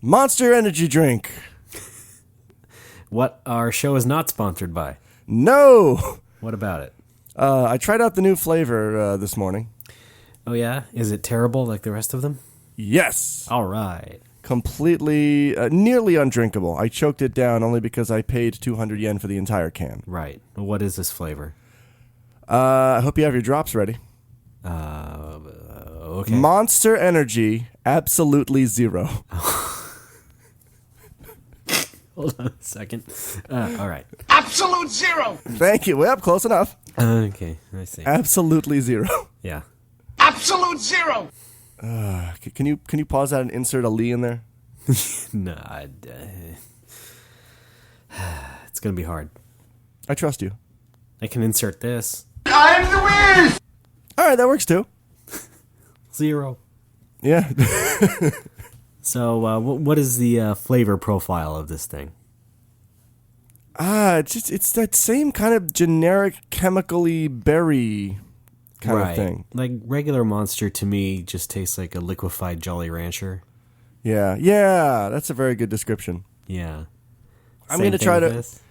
Monster Energy Drink. What our show is not sponsored by. No. What about it? I tried out the new flavor this morning. Oh, yeah? Is it terrible like the rest of them? Yes. All right. Completely, nearly undrinkable. I choked it down only because I paid 200 yen for the entire can. Right. Well, what is this flavor? I hope you have your drops ready. Okay. Monster Energy, absolutely zero. Hold on a second. All right. Absolute zero. Thank you. Well, close enough. Okay, I see. Absolutely zero. Yeah. Absolute zero. Can you pause that and insert a Lee in there? No, it's going to be hard. I trust you. I can insert this. I'm the Wiz. All right, that works too. 0. Yeah. So, what is the flavor profile of this thing? It's that same kind of generic chemically berry kind of thing. Like regular Monster to me just tastes like a liquefied Jolly Rancher. Yeah, that's a very good description. Yeah. I'm going to try to... This?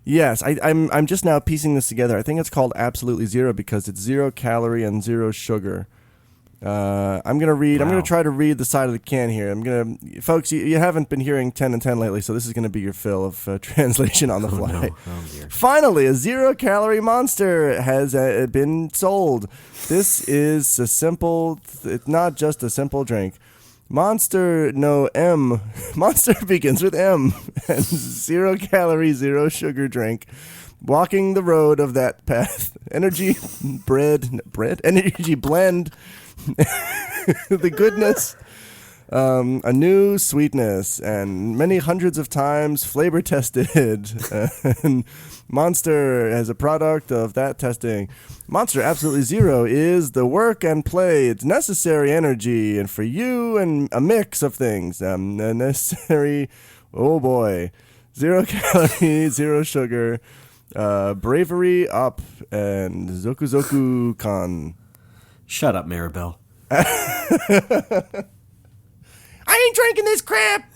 Yes, I'm just now piecing this together. I think it's called Absolutely Zero because it's 0 calorie and 0 sugar. I'm going to read... Wow. I'm going to try to read the side of the can here. Folks, you haven't been hearing 10 and 10 lately, so this is going to be your fill of translation on the fly. No. Oh, dear. Finally, a 0 calorie Monster has been sold. This is a simple... It's not just a simple drink. Monster begins with M, and 0 calorie, 0 sugar drink. Walking the road of that path. Energy energy blend. The goodness, a new sweetness, and many hundreds of times flavor tested. And Monster as a product of that testing. Monster Absolutely Zero is the work and play. It's necessary energy, and for you, and a mix of things. Necessary, oh boy, 0 calorie, 0 sugar, bravery up, and zoku zoku kan. Shut up, Maribel. I ain't drinking this crap.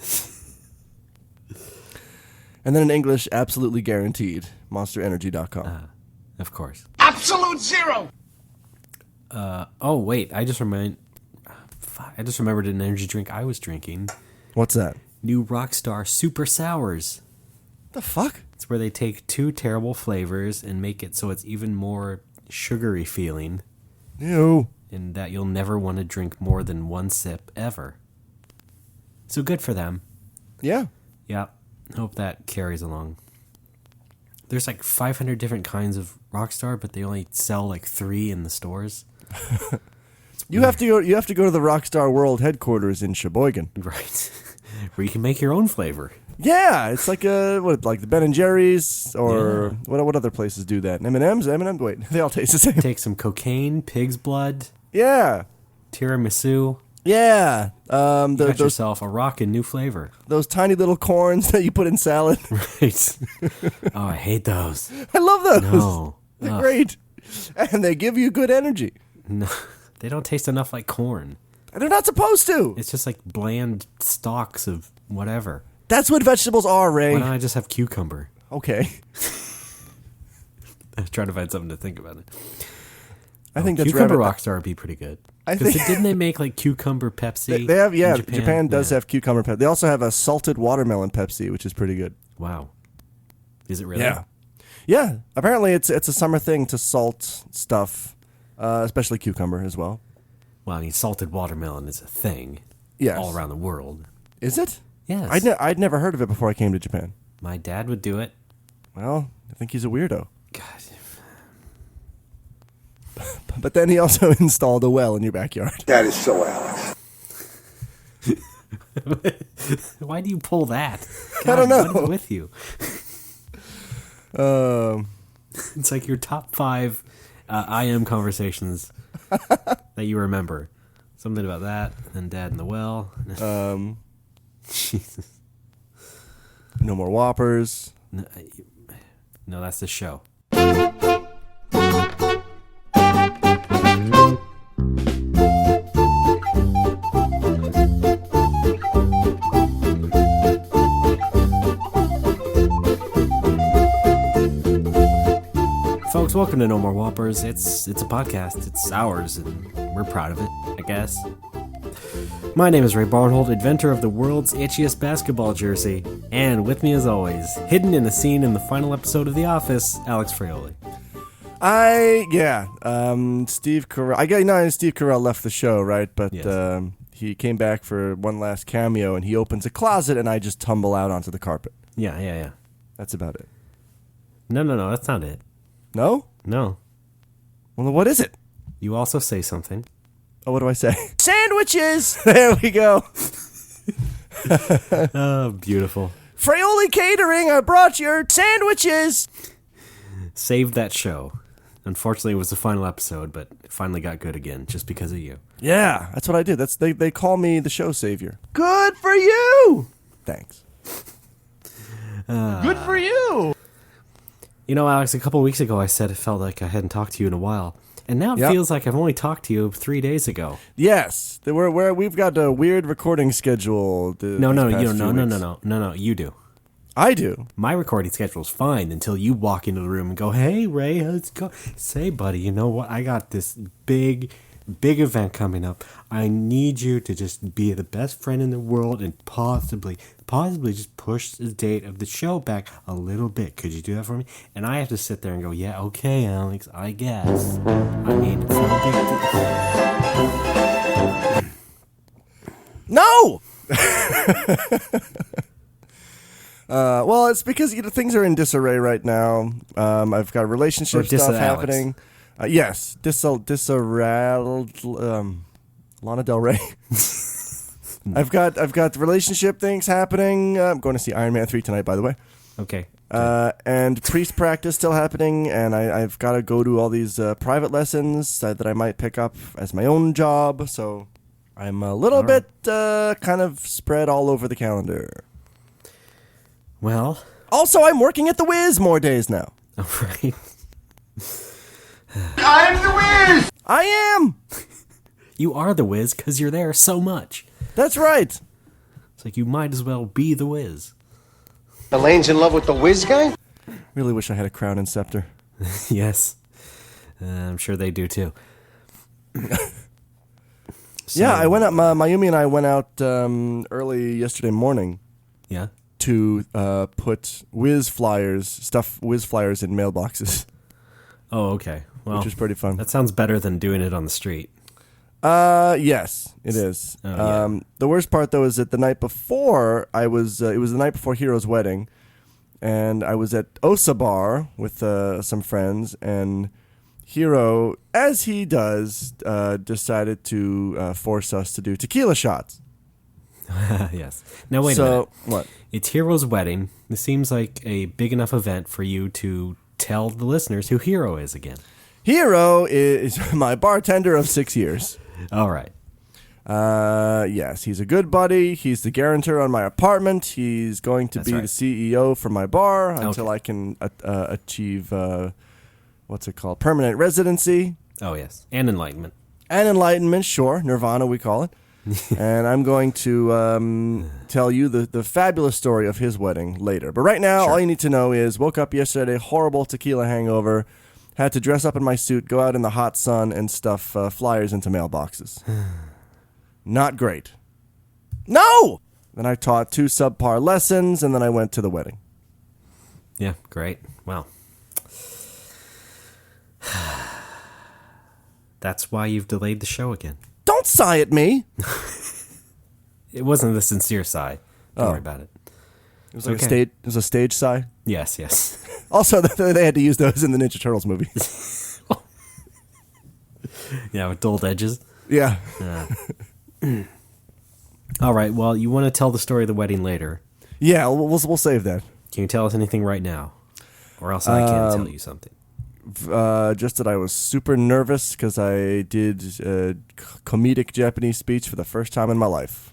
And then in English, absolutely guaranteed. MonsterEnergy.com. Of course. Absolute zero. Oh wait, I just remembered an energy drink I was drinking. What's that? New Rockstar Super Sours. The fuck? It's where they take 2 terrible flavors and make it so it's even more sugary feeling. Ew. And that you'll never want to drink more than 1 sip ever. So good for them. Yeah. Yeah. Hope that carries along. There's like 500 different kinds of Rockstar, but they only sell like 3 in the stores. You have to go to the Rockstar World headquarters in Sheboygan. Right. Where you can make your own flavor. Yeah, it's like like the Ben and Jerry's, or what other places do that? M&M's? Wait, they all taste the same. Take some cocaine, pig's blood. Yeah. Tiramisu. Yeah. You got yourself a rockin' new flavor. Those tiny little corns that you put in salad. Right. Oh, I hate those. I love those. No. They're great. And they give you good energy. No, they don't taste enough like corn. They're not supposed to. It's just like bland stalks of whatever. That's what vegetables are, Ray. Why don't I just have cucumber? Okay. I was trying to find something to think about it. I think that's cucumber Rockstar would be pretty good. Because didn't they make like cucumber Pepsi? They have, yeah. In Japan? Japan does have cucumber Pepsi. They also have a salted watermelon Pepsi, which is pretty good. Wow. Is it really? Yeah. Yeah. Apparently, it's a summer thing to salt stuff, especially cucumber as well. Well, I mean, salted watermelon is a thing. Yes. All around the world. Is it? Yes. I'd never heard of it before I came to Japan. My dad would do it. Well, I think he's a weirdo. God. But then he also installed a well in your backyard. That is so Alex. Why do you pull that? God, I don't know. What is with you? It's like your top 5 IM conversations that you remember. Something about that, and Dad in the well. Jesus. No more Whoppers. No, that's the show. folks, welcome to No More Whoppers. It's a podcast. It's ours, and we're proud of it, I guess. My name is Ray Barnhold, inventor of the world's itchiest basketball jersey, and with me as always, hidden in a scene in the final episode of The Office, Alex Fraioli. Steve Carell. Steve Carell left the show, right? But Yes. he came back for one last cameo, and he opens a closet, and I just tumble out onto the carpet. Yeah. That's about it. No, that's not it. No? No. Well, then what is it? You also say something. Oh, what do I say? Sandwiches! There we go. Oh, beautiful. Fraioli Catering, I brought your sandwiches! Saved that show. Unfortunately, it was the final episode, but it finally got good again, just because of you. Yeah, that's what I did. They call me the show savior. Good for you! Thanks. Good for you. You know, Alex, a couple weeks ago I said it felt like I hadn't talked to you in a while. And now it feels like I've only talked to you 3 days ago. Yes, we've got a weird recording schedule. No, you do. I do. My recording schedule is fine until you walk into the room and go, "Hey, Ray, let's go." Say, buddy, you know what? I got this big event coming up. I need you to just be the best friend in the world and possibly just push the date of the show back a little bit. Could you do that for me? And I have to sit there and go, "Yeah, okay, Alex, I guess." I mean, it's no big deal. No! Well, it's because things are in disarray right now. I've got relationship stuff happening. Yes, disarray. Lana Del Rey. I've got relationship things happening. I'm going to see Iron Man 3 tonight, by the way. Okay. And priest practice still happening, and I've got to go to all these private lessons that I might pick up as my own job. So I'm a little bit kind of spread all over the calendar. Well. Also, I'm working at the Wiz more days now. All right. I'm the Wiz. I am. You are the Wiz because you're there so much. That's right. It's like you might as well be the Wiz. Elaine's in love with the Wiz guy? Really wish I had a crown and scepter. Yes. I'm sure they do too. Yeah, I went out. Mayumi and I went out early yesterday morning. Yeah. To put Wiz flyers in mailboxes. Oh, okay. Well, which was pretty fun. That sounds better than doing it on the street. Yes, it is. Oh, yeah. The worst part though is that the night before it was the night before Hiro's wedding, and I was at Osa Bar with some friends, and Hiro, as he does, decided to force us to do tequila shots. Yes. Now wait a minute. What? It's Hiro's wedding. This seems like a big enough event for you to tell the listeners who Hiro is again. Hiro is my bartender of 6 years. All right. Yes, he's a good buddy. He's the guarantor on my apartment. He's going to be the CEO for my bar until I can achieve what's it called? Permanent residency. Oh yes, and enlightenment. And enlightenment, sure. Nirvana, we call it. And I'm going to tell you the fabulous story of his wedding later. But right now, all you need to know is woke up yesterday, horrible tequila hangover, had to dress up in my suit, go out in the hot sun, and stuff flyers into mailboxes. Not great. No! Then I taught 2 subpar lessons, and then I went to the wedding. Yeah, great. Well, that's why you've delayed the show again. Don't sigh at me. It wasn't the sincere sigh. Don't worry about it. It was like it was a stage sigh. Yes. Also, they had to use those in the Ninja Turtles movie. Yeah, with dulled edges. Yeah. All right. Well, you want to tell the story of the wedding later. Yeah, we'll save that. Can you tell us anything right now, or else I can tell you something? Just that I was super nervous because I did a comedic Japanese speech for the first time in my life.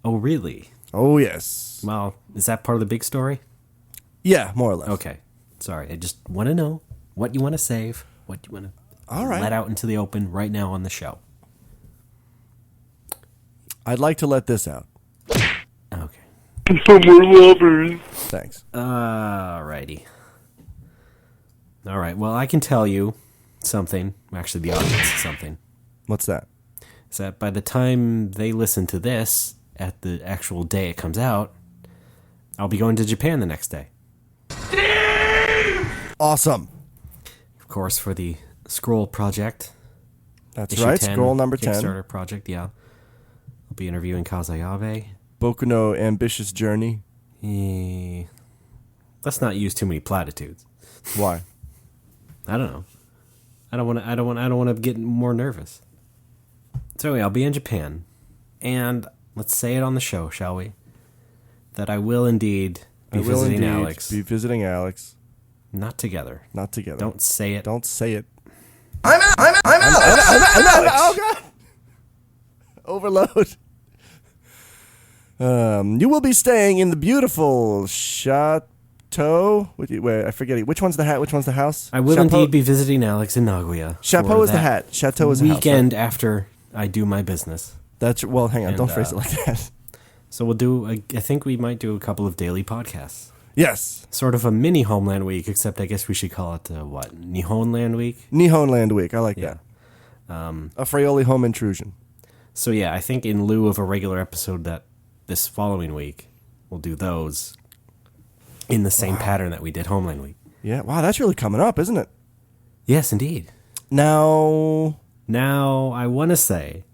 Oh, really? Oh, yes. Well, is that part of the big story? Yeah, more or less. Okay. Sorry, I just want to know what you want to save, what you want to let out into the open right now on the show. I'd like to let this out. Okay. For more lovers. Thanks. Alrighty. All right. Well, I can tell you something. Actually, the audience something. What's that? Is that by the time they listen to this, at the actual day it comes out, I'll be going to Japan the next day. Awesome. Of course, for the Scroll project. That's Issue right. 10, Scroll number 10. Kickstarter project, yeah. I'll be interviewing Kazayabe. Boku no Ambitious Journey. Let's not use too many platitudes. Why? I don't know. I don't want to get more nervous. So anyway, I'll be in Japan, and let's say it on the show, shall we? That I will indeed be visiting Alex. Be visiting Alex. Not together. Not together. Don't say it. Don't say it. I'm Alex. Oh God! Overload. You will be staying in the beautiful chateau. Wait, I forget. Which one's the hat? Which one's the house? I will indeed be visiting Alex in Nagoya. Chapeau is the hat. Chateau is the house. Weekend after I do my business. That's well. Hang on. And, Don't phrase it like that. So we'll do. I think we might do a couple of daily podcasts. Yes. Sort of a mini Homeland week, except I guess we should call it what? Nihonland week. Nihonland week. I like Yeah. that. A Fraioli home intrusion. So yeah, I think in lieu of a regular episode that this following week, we'll do those in the same pattern that we did Homeland week. Yeah. Wow, that's really coming up, isn't it? Yes, indeed. Now, I want to say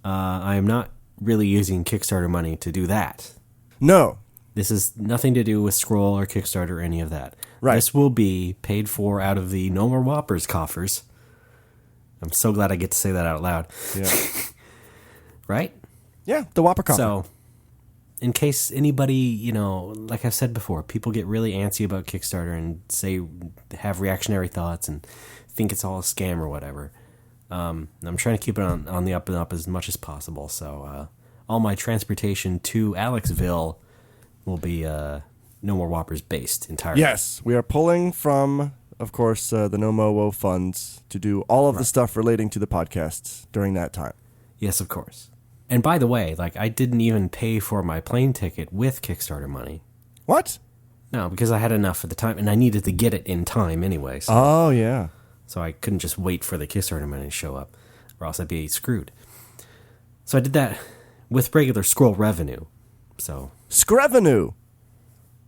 I am not really using Kickstarter money to do that. no. This is nothing to do with Scroll or Kickstarter or any of that. Right. This will be paid for out of the No More Whoppers coffers. I'm so glad I get to say that out loud. Yeah. Right? Yeah, the Whopper Copper. So, in case anybody, like I've said before, people get really antsy about Kickstarter and have reactionary thoughts and think it's all a scam or whatever. I'm trying to keep it on the up and up as much as possible. So, all my transportation to Alexville will be No More Whoppers based entirely. Yes, we are pulling from, of course, the No Mo Wo funds to do all of the stuff relating to the podcasts during that time. Yes, of course. And by the way, I didn't even pay for my plane ticket with Kickstarter money. What? No, because I had enough at the time, and I needed to get it in time anyway. So, Oh, yeah. so I couldn't just wait for the Kickstarter money to show up, or else I'd be screwed. So I did that with regular Scroll revenue. So Screvenue.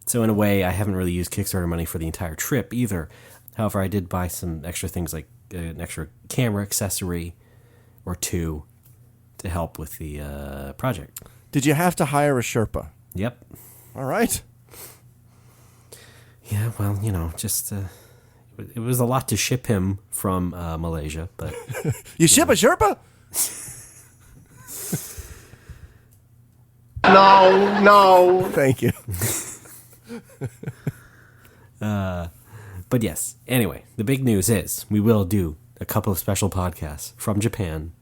So in a way, I haven't really used Kickstarter money for the entire trip either. However, I did buy some extra things like an extra camera accessory or two to help with the project. Did you have to hire a Sherpa? Yep. All right. Yeah, well, just it was a lot to ship him from Malaysia, but You ship a Sherpa? No. Thank you. but yes. Anyway, the big news is we will do a couple of special podcasts from Japan.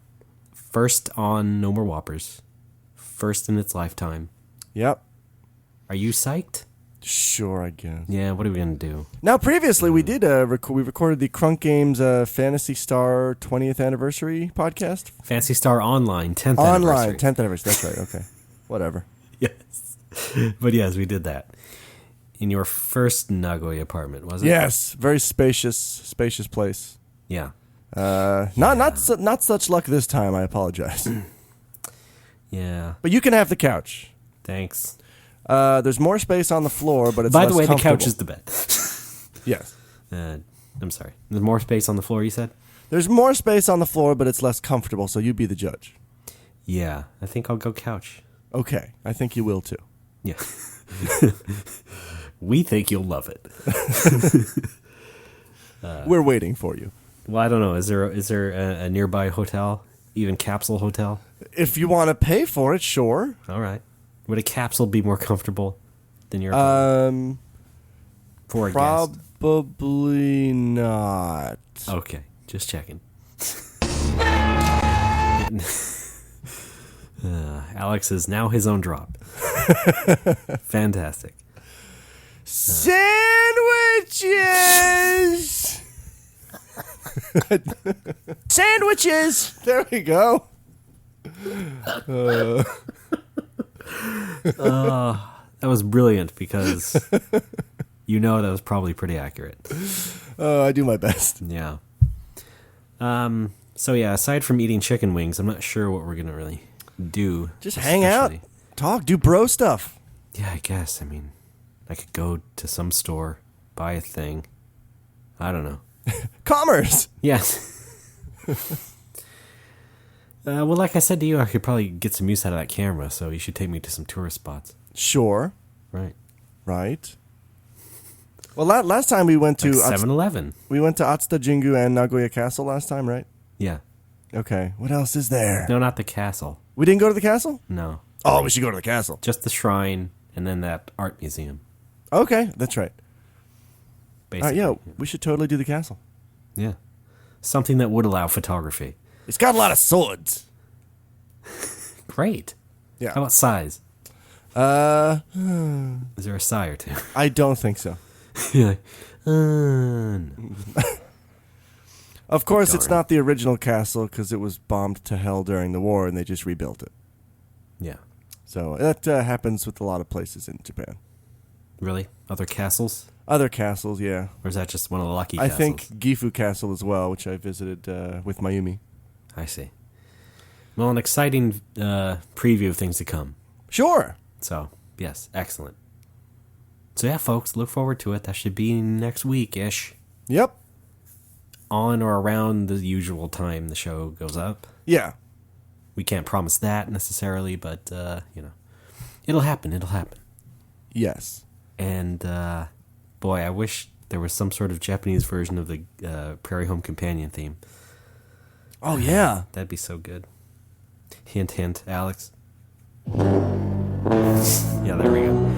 First on No More Whoppers. First in its lifetime. Yep. Are you psyched? Sure, I guess. Yeah, what are we going to do? Now, previously, we did we recorded the Crunk Games Phantasy Star 20th anniversary podcast. Fancy Star Online 10th Online, anniversary. 10th anniversary. That's right. Okay. Whatever. Yes. But yes, we did that. In your first Nagoya apartment, was it? Yes. Very spacious place. Yeah. Not such luck this time. I apologize. Yeah. But you can have the couch. Thanks. There's more space on the floor, but it's By less the way, the couch comfortable. is the bed. Yes. I'm sorry. There's more space on the floor, you said? There's more space on the floor, but it's less comfortable, so you be the judge. Yeah. I think I'll go couch. Okay. I think you will, too. Yeah. We think you'll love it. We're waiting for you. Well, I don't know. Is there a nearby hotel? Even capsule hotel? If you want to pay for it, sure. All right. Would a capsule be more comfortable than your apartment? For a guest? Probably not. Okay. Just checking. Alex is now his own drop. Fantastic. Sandwiches! Sandwiches! There we go. That was brilliant because that was probably pretty accurate. Oh, I do my best. Yeah. So yeah, aside from eating chicken wings, I'm not sure what we're gonna really do. Just hang out, especially. talk, do bro stuff. Yeah, I guess. I mean, I could go to some store, buy a thing. I don't know. Commerce. Yes. Well, like I said to you, I could probably get some use out of that camera, so you should take me to some tourist spots. Sure. Right. Right. Well, last time we went to Like 7-Eleven. we went to Atsuta Jingu and Nagoya Castle last time, right? Yeah. Okay. What else is there? No, not the castle. We didn't go to the castle? No. Oh, we should go to the castle. Just the shrine and then that art museum. Okay, that's right. Basically. Yeah, we should totally do the castle. Yeah. Something that would allow photography. It's got a lot of swords. Great. Yeah. How about size? Uh, Is there a sigh or two? I don't think so. You're like, no. Of course, it's Darn. not the original castle because it was bombed to hell during the war and they just rebuilt it. Yeah. So that happens with a lot of places in Japan. Really? Other castles? Other castles, yeah. Or is that just one of the lucky I castles? think Gifu Castle as well, which I visited with Mayumi. I see. Well, an exciting preview of things to come. Sure. So, yes, excellent. So, yeah, folks, look forward to it. That should be next week-ish. Yep. On or around the usual time the show goes up. Yeah. We can't promise that necessarily, but, it'll happen. It'll happen. Yes. And, boy, I wish there was some sort of Japanese version of the Prairie Home Companion theme. Oh, yeah. That'd be so good. Hint, hint, Alex. Yeah, there we go.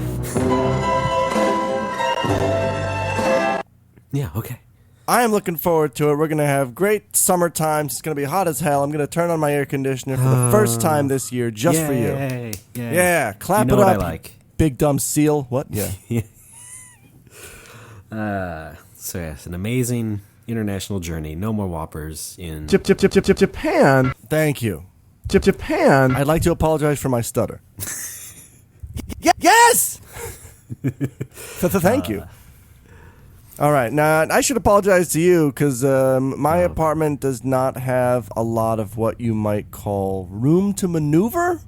Yeah, okay. I am looking forward to it. We're going to have great summer times. It's going to be hot as hell. I'm going to turn on my air conditioner for the first time this year just for you. Yay. Yeah, clap You know it what up. I like. Big dumb seal. What? Yeah. So yes, an amazing international journey. No more whoppers in... Japan. Thank you. Japan. I'd like to apologize for my stutter. Yes! Thank you. All right. Now, I should apologize to you because my apartment does not have a lot of what you might call room to maneuver.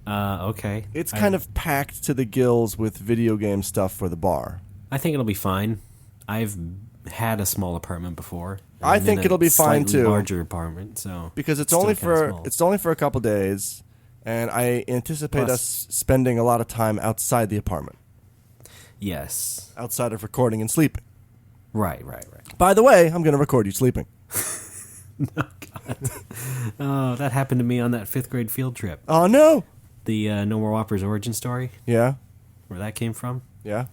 Okay. It's kind of packed to the gills with video game stuff for the bar. I think it'll be fine. I've had a small apartment before. I and think then it'll be a fine, slightly too. larger apartment, so... Because it's still only kinda for small. a couple days, and I anticipate Plus- us spending a lot of time outside the apartment, Yes. outside of recording and sleeping. Right. By the way, I'm going to record you sleeping. Oh, that happened to me on that 5th grade field trip. Oh no! The No More Whoppers origin story, Yeah, where that came from. yeah.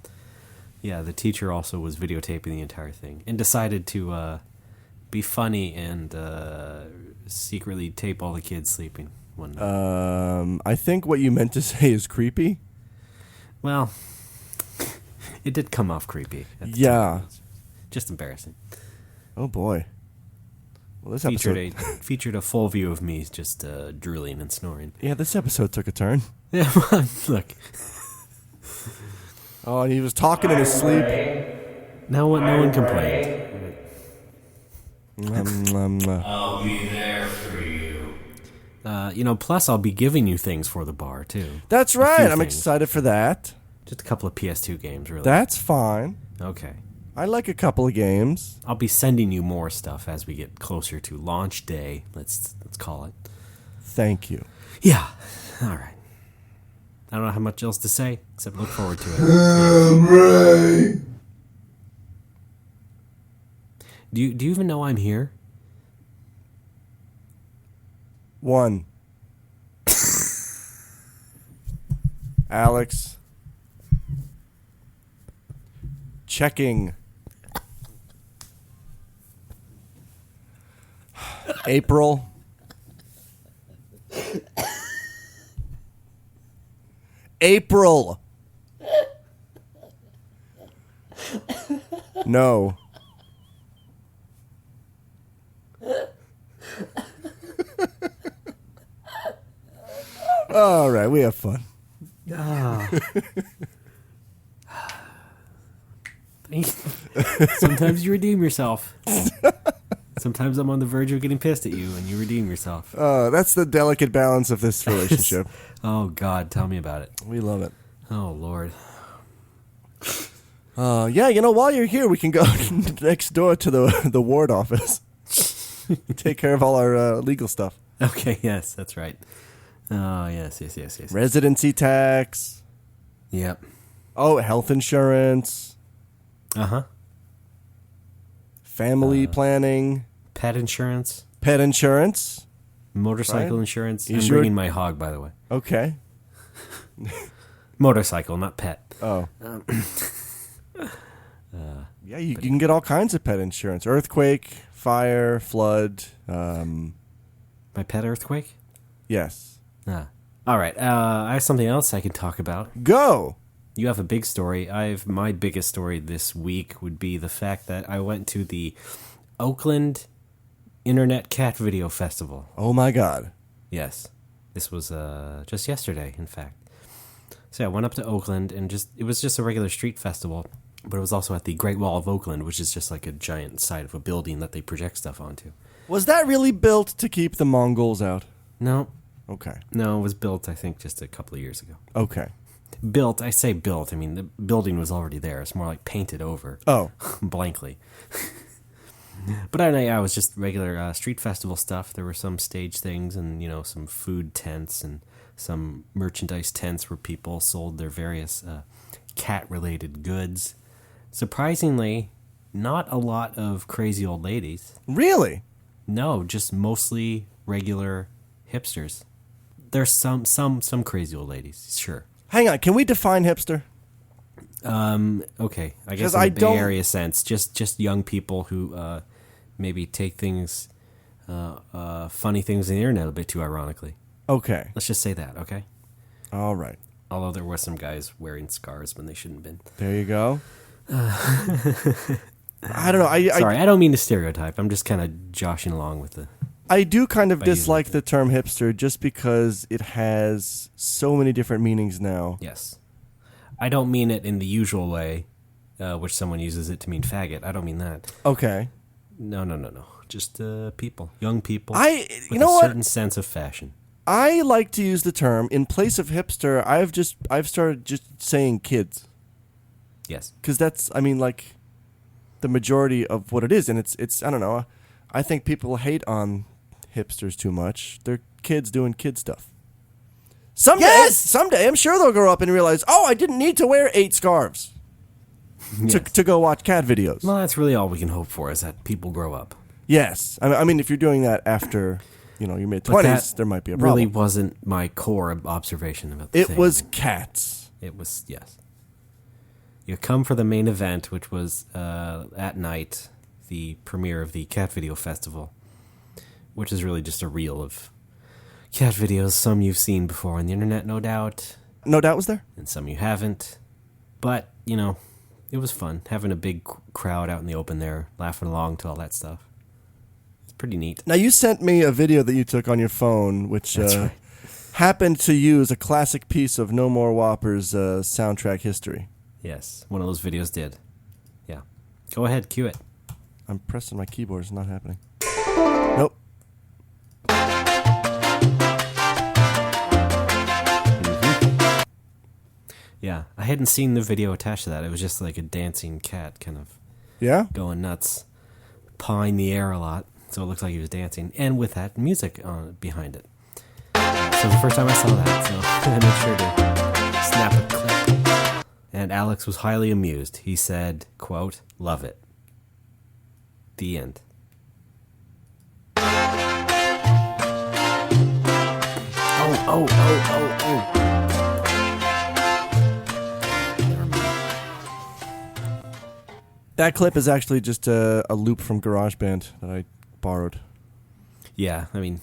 Yeah, the teacher also was videotaping the entire thing and decided to be funny and secretly tape all the kids sleeping one night. I think what you meant to say is creepy. Well, it did come off creepy. At the Yeah. time. It was just embarrassing. Oh boy. Well, this episode. Featured a full view of me just drooling and snoring. Yeah, this episode took a turn. Yeah, look. Oh, and he was talking in his sleep. No one complained. I'll be there for you. Plus I'll be giving you things for the bar too. That's A right. few I'm things. excited for that. Just a couple of PS2 games, really. That's fine. Okay. I like a couple of games. I'll be sending you more stuff as we get closer to launch day. Let's call it. Thank you. Yeah. All right. I don't know how much else to say except look forward to it. Do you even know I'm here? One. Alex. Checking. April. April. No. All right, we have fun. Sometimes you redeem yourself. Sometimes I'm on the verge of getting pissed at you, and you redeem yourself. That's the delicate balance of this relationship. Oh, God, tell me about it. We love it. Oh, Lord. Yeah, while you're here, we can go next door to the ward office. Take care of all our legal stuff. Okay, yes, that's right. Oh, yes. Residency tax. Yep. Oh, health insurance. Uh-huh. Family planning. Pet insurance. Pet insurance. Motorcycle right? I'm sure? bringing my hog, by the way. Okay. Motorcycle, not pet. Oh. Yeah, you can get all kinds of pet insurance. Earthquake, fire, flood. My pet earthquake? Yes. All right. I have something else I can talk about. Go! You have a big story. My biggest story this week would be the fact that I went to the Oakland Internet Cat Video Festival. Oh, my God. Yes. This was just yesterday, in fact. So I went up to Oakland, and it was just a regular street festival, but it was also at the Great Wall of Oakland, which is just like a giant side of a building that they project stuff onto. Was that really built to keep the Mongols out? No. Okay. No, it was built, I think, just a couple of years ago. Okay. Built, I say built, I mean, the building was already there. It's more like painted over. Oh. Blankly. But I was just regular street festival stuff. There were some stage things and, some food tents and some merchandise tents where people sold their various cat-related goods. Surprisingly, not a lot of crazy old ladies. Really? No, just mostly regular hipsters. There's some crazy old ladies, sure. Hang on, can we define hipster? Okay. I guess in the Bay Area sense, just young people who maybe take things, funny things on the internet a bit too ironically. Okay. Let's just say that, okay? All right. Although there were some guys wearing scars when they shouldn't have been. There you go. I don't know. Sorry, I don't mean to stereotype. I'm just kind of joshing along with the... I do kind of dislike the term hipster just because it has so many different meanings now. Yes. I don't mean it in the usual way, which someone uses it to mean faggot. I don't mean that. Okay. No. Just people. Young people. With a certain sense of fashion. I like to use the term, in place of hipster, I've started just saying kids. Yes. Because that's, the majority of what it is. And it's I don't know, I think people hate on hipsters too much. They're kids doing kid stuff. Someday, I'm sure they'll grow up and realize, I didn't need to wear 8 scarves to go watch cat videos. Well, that's really all we can hope for, is that people grow up. Yes. I mean, if you're doing that after, your mid-20s, there might be a problem. Really wasn't my core observation about the thing. It was cats. It was, yes. You come for the main event, which was at night, the premiere of the Cat Video Festival, which is really just a reel of cat videos. Some you've seen before on the internet, no doubt. No doubt was there? And some you haven't. But, it was fun, having a big crowd out in the open there, laughing along to all that stuff. It's pretty neat. Now, you sent me a video that you took on your phone, which happened to use a classic piece of No More Whoppers soundtrack history. Yes, one of those videos did. Yeah. Go ahead, cue it. I'm pressing my keyboard. It's not happening. Nope. Yeah, I hadn't seen the video attached to that. It was just like a dancing cat kind of going nuts, pawing the air a lot. So it looks like he was dancing. And with that, music behind it. So the first time I saw that, so I made sure to snap a clip. And Alex was highly amused. He said, quote, "Love it." The end. Oh. Never mind. That clip is actually just a loop from GarageBand that I borrowed. Yeah, I mean...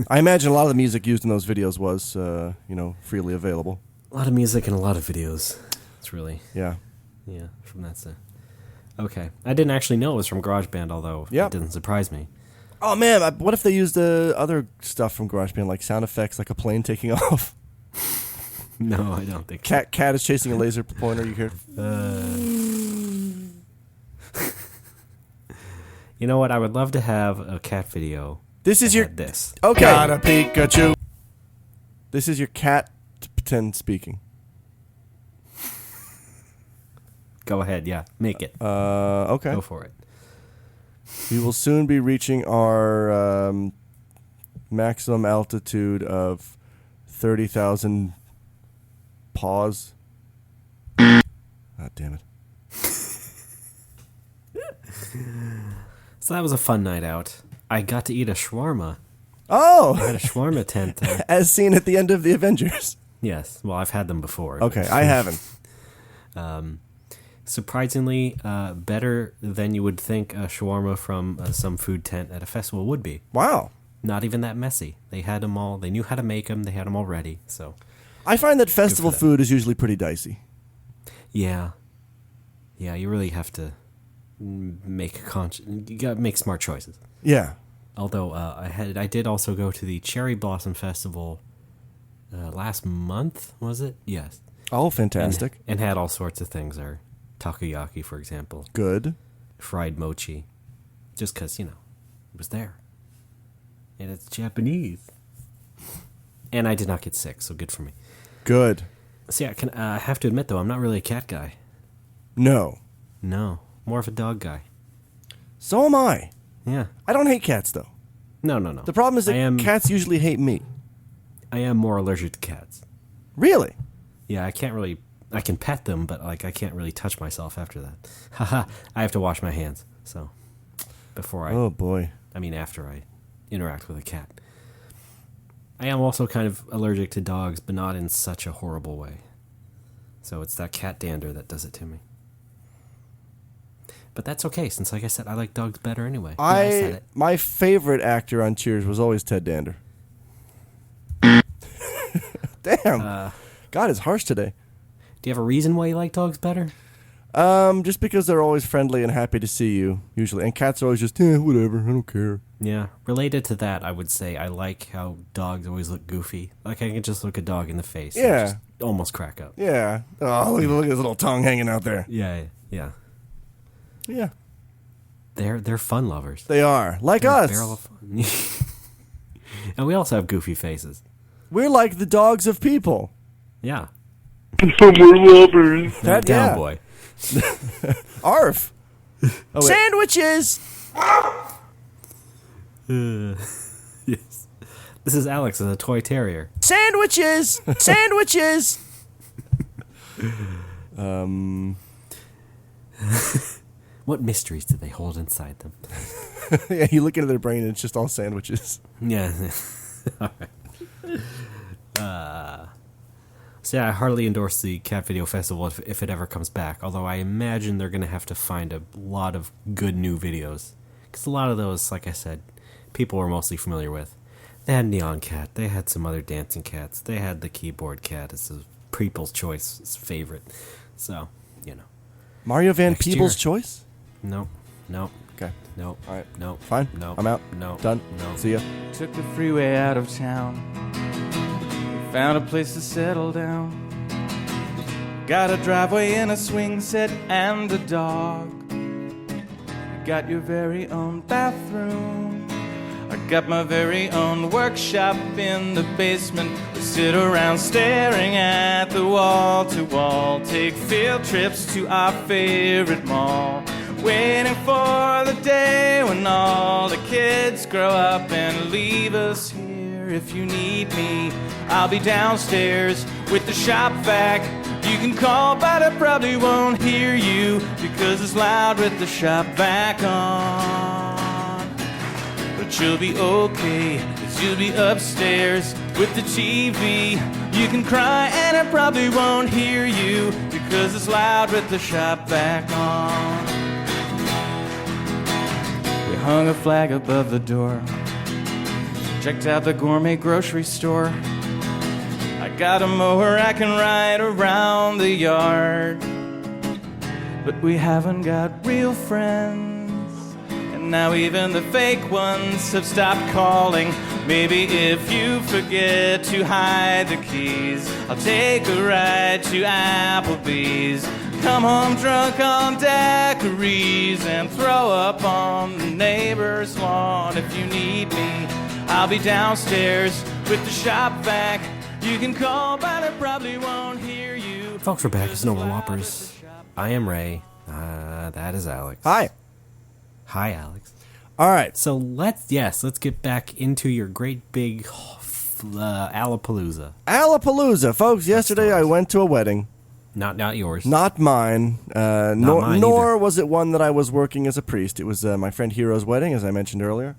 I imagine a lot of the music used in those videos was, freely available. A lot of music and a lot of videos. It's really... Yeah. Yeah, from that side. Okay. I didn't actually know it was from GarageBand, although it didn't surprise me. Oh, man, what if they used other stuff from GarageBand, like sound effects, like a plane taking off? No, I don't think Cat is chasing a laser pointer, you hear? You know what? I would love to have a cat video. This is your... This. Okay. Got a Pikachu. This is your cat pretend speaking. Go ahead. Yeah. Make it. Okay. Go for it. We will soon be reaching our maximum altitude of 30,000 paws. God damn it. So that was a fun night out. I got to eat a shawarma. Oh! I had a shawarma tent there. As seen at the end of the Avengers. Yes. Well, I've had them before. Okay, I haven't. Surprisingly, better than you would think a shawarma from some food tent at a festival would be. Wow. Not even that messy. They had them all. They knew how to make them. They had them all ready. So, I find that festival food is usually pretty dicey. yeah, you really have to make you gotta make smart choices. Yeah. Although I did also go to the Cherry Blossom Festival last month. Was it? Yes. Oh, fantastic. And had all sorts of things there. Takoyaki, for example. Good. Fried mochi. Just because, it was there. And it's Japanese. And I did not get sick, so good for me. Good. See, I have to admit, though, I'm not really a cat guy. No. No. More of a dog guy. So am I. Yeah. I don't hate cats, though. No. The problem is that cats usually hate me. I am more allergic to cats. Really? Yeah, I can pet them, but I can't really touch myself after that. Haha, I have to wash my hands. So, Oh, boy. After I interact with a cat. I am also kind of allergic to dogs, but not in such a horrible way. So it's that cat dander that does it to me. But that's okay, since like I said, I like dogs better anyway. I said it. My favorite actor on Cheers was always Ted Dander. Damn. God is harsh today. Do you have a reason why you like dogs better? Just because they're always friendly and happy to see you, usually. And cats are always just, whatever, I don't care. Yeah. Related to that, I would say I like how dogs always look goofy. Like I can just look a dog in the face and just almost crack up. Yeah. Oh, look at his little tongue hanging out there. Yeah. Yeah. They're fun lovers. They are. Like They're us. A barrel of fun. And we also have goofy faces. We're like the dogs of people. Yeah. Some more lovers. That down, boy. Arf. Oh, Sandwiches. Yes. This is Alex as a toy terrier. Sandwiches. Sandwiches. What mysteries do they hold inside them? Yeah, you look into their brain and it's just all sandwiches. Yeah. All right. So yeah, I hardly endorse the Cat Video Festival if it ever comes back, although I imagine they're going to have to find a lot of good new videos. Because a lot of those, like I said, people were mostly familiar with. They had Neon Cat, they had some other dancing cats, they had the Keyboard Cat as People's Choice favorite. So, Mario Van Next Peebles' year. Choice? Nope. Okay. Nope. All right. Nope. Fine. Nope. I'm out. Nope. Done. Nope. See ya. Took the freeway out of town. Found a place to settle down. Got a driveway and a swing set and a dog. Got your very own bathroom. I got my very own workshop in the basement. We sit around staring at the wall to wall. Take field trips to our favorite mall. Waiting for the day when all the kids grow up and leave us here. If you need me, I'll be downstairs with the shop vac. You can call, but I probably won't hear you because it's loud with the shop vac on. But you'll be okay, 'cause you'll be upstairs with the TV. You can cry and I probably won't hear you because it's loud with the shop vac on. We hung a flag above the door. Checked out the gourmet grocery store. I got a mower I can ride around the yard. But we haven't got real friends. And now even the fake ones have stopped calling. Maybe if you forget to hide the keys, I'll take a ride to Applebee's. Come home drunk on daiquiris and throw up on the neighbor's lawn. If you need me, I'll be downstairs with the shop vac. You can call, but I probably won't hear you. Folks, we're back. It's Normal Whoppers. I am Ray. That is Alex. Hi. Hi, Alex. All right. So let's get back into your great big Alapalooza. Alapalooza, folks. Yesterday I went to a wedding. Not yours. Not mine. Mine nor either. was it one that I was working as a priest. It was my friend Hero's wedding, as I mentioned earlier,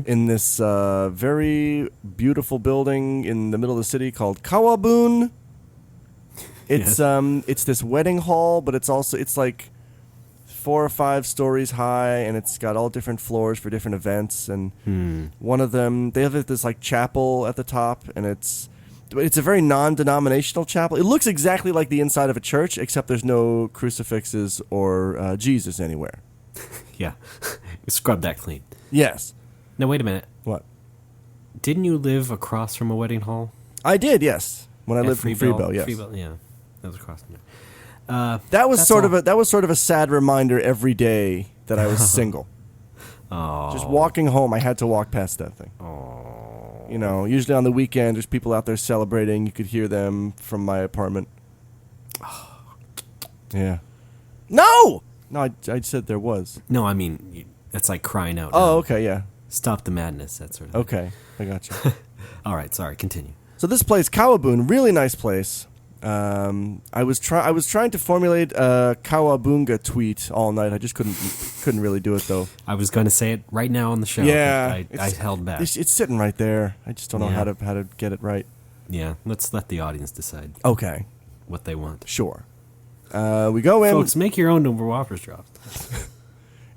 in this very beautiful building in the middle of the city called Kawabunga. It's it's this wedding hall, but it's like 4 or 5 stories high, and it's got all different floors for different events. And one of them, they have this like chapel at the top, and it's a very non-denominational chapel. It looks exactly like the inside of a church, except there's no crucifixes or Jesus anywhere. Yeah. Scrub that clean. Yes. Now, wait a minute. What? Didn't you live across from a wedding hall? I did, yes. When I lived in Freebell, yes. Freebell, yeah. That was across from there. That was sort of a sad reminder every day that I was single. Oh. Just walking home, I had to walk past that thing. Oh. You know, usually on the weekend, there's people out there celebrating. You could hear them from my apartment. Yeah. No, I said there was. No, I mean, that's like crying out. Oh, okay, yeah. Stop the madness, that sort of thing. Okay, I got you. All right, sorry, continue. So this place, Kawabunga, really nice place. I was trying to formulate a Kawabunga tweet all night. I just couldn't really do it though. I was going to say it right now on the show. Yeah, but I held back. It's sitting right there. I just don't know how to get it right. Yeah, let's let the audience decide. Okay, what they want. Sure. We go in, folks. Make your own Number Whoppers drops.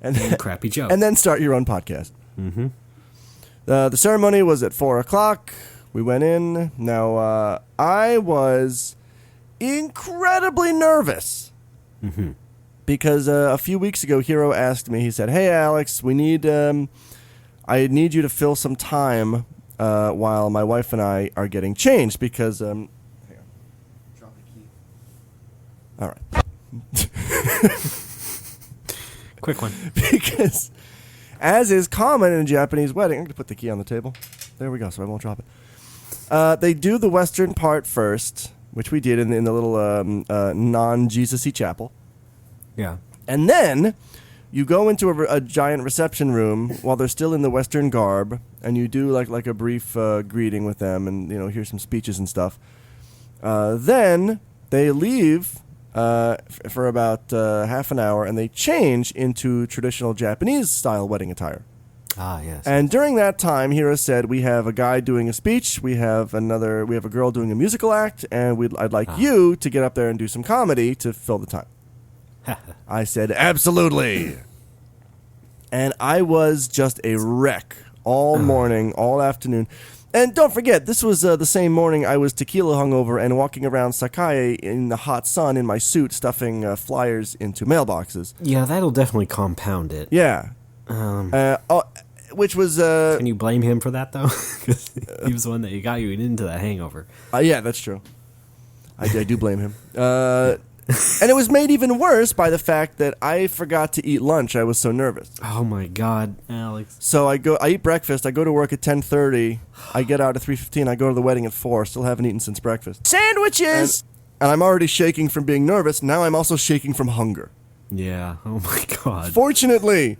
and crappy jokes, and then start your own podcast. Mm-hmm. The ceremony was at 4:00. We went in. Now I was incredibly nervous because a few weeks ago, Hero asked me. He said, "Hey, Alex, I need you to fill some time while my wife and I are getting changed because hang on, drop the key. All right, quick one because as is common in a Japanese wedding, I'm going to put the key on the table. There we go, so I won't drop it. They do the Western part first." Which we did in the little non-Jesus-y chapel. Yeah. And then you go into a giant reception room while they're still in the Western garb, and you do like a brief greeting with them and, hear some speeches and stuff. Then they leave for about half an hour, and they change into traditional Japanese-style wedding attire. Ah, yes. And during that time, Hiro said, we have a guy doing a speech, we have a girl doing a musical act, and I'd like you to get up there and do some comedy to fill the time. I said, absolutely. And I was just a wreck all morning, all afternoon. And don't forget, this was the same morning I was tequila hungover and walking around Sakae in the hot sun in my suit, stuffing flyers into mailboxes. Yeah, that'll definitely compound it. Yeah. Which was... Can you blame him for that, though? Because he was the one that got you into that hangover. Yeah, that's true. I do blame him. And it was made even worse by the fact that I forgot to eat lunch. I was so nervous. Oh, my God, Alex. So I eat breakfast. I go to work at 10:30. I get out at 3:15. I go to the wedding at 4. Still haven't eaten since breakfast. Sandwiches! And I'm already shaking from being nervous. Now I'm also shaking from hunger. Yeah. Oh, my God. Fortunately...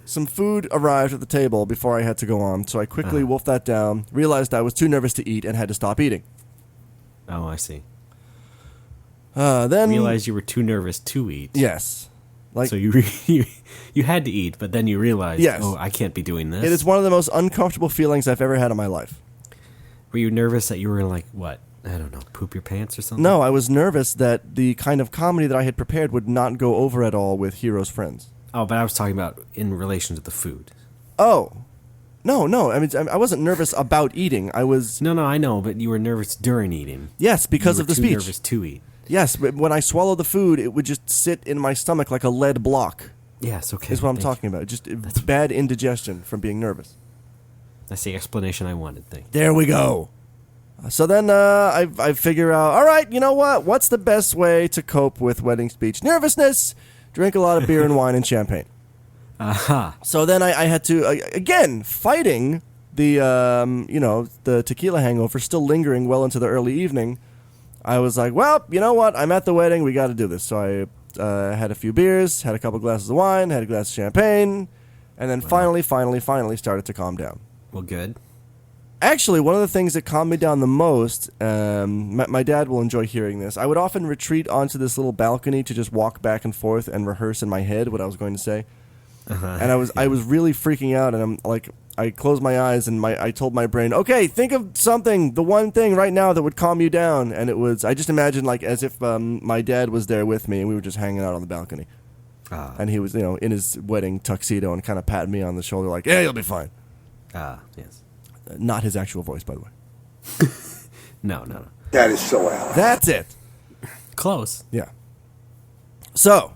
some food arrived at the table before I had to go on, so I quickly wolfed that down, realized I was too nervous to eat, and had to stop eating. Oh, I see. Then realized you were too nervous to eat. Yes. So you had to eat, but then you realized, I can't be doing this. It is one of the most uncomfortable feelings I've ever had in my life. Were you nervous that you were like, what? I don't know, poop your pants or something? No, I was nervous that the kind of comedy that I had prepared would not go over at all with Hero's friends. Oh, but I was talking about in relation to the food. Oh. No. I mean, I wasn't nervous about eating. I was... No, I know, but you were nervous during eating. Yes, because of the speech. You were nervous to eat. Yes, but when I swallowed the food, it would just sit in my stomach like a lead block. Yes, okay. Is what I'm talking about. Just bad indigestion from being nervous. That's the explanation I wanted. Thank you. There we go. So then I figure out, all right, you know what? What's the best way to cope with wedding speech nervousness? Drink a lot of beer and wine and champagne. Aha. So then I had to, again, fighting the, the tequila hangover still lingering well into the early evening. I was like, well, you know what? I'm at the wedding. We got to do this. So I had a few beers, had a couple glasses of wine, had a glass of champagne, and then finally started to calm down. Well, good. Actually, one of the things that calmed me down the most, my dad will enjoy hearing this. I would often retreat onto this little balcony to just walk back and forth and rehearse in my head what I was going to say. Uh-huh. And I was really freaking out, and I'm like, I closed my eyes and I told my brain, okay, think of something, the one thing right now that would calm you down. And it was, I just imagined like as if my dad was there with me and we were just hanging out on the balcony. And he was, in his wedding tuxedo and kind of patting me on the shoulder like, yeah, you'll be fine. Yes. Not his actual voice, by the way. No. That is so out. That's it. Close. Yeah. So,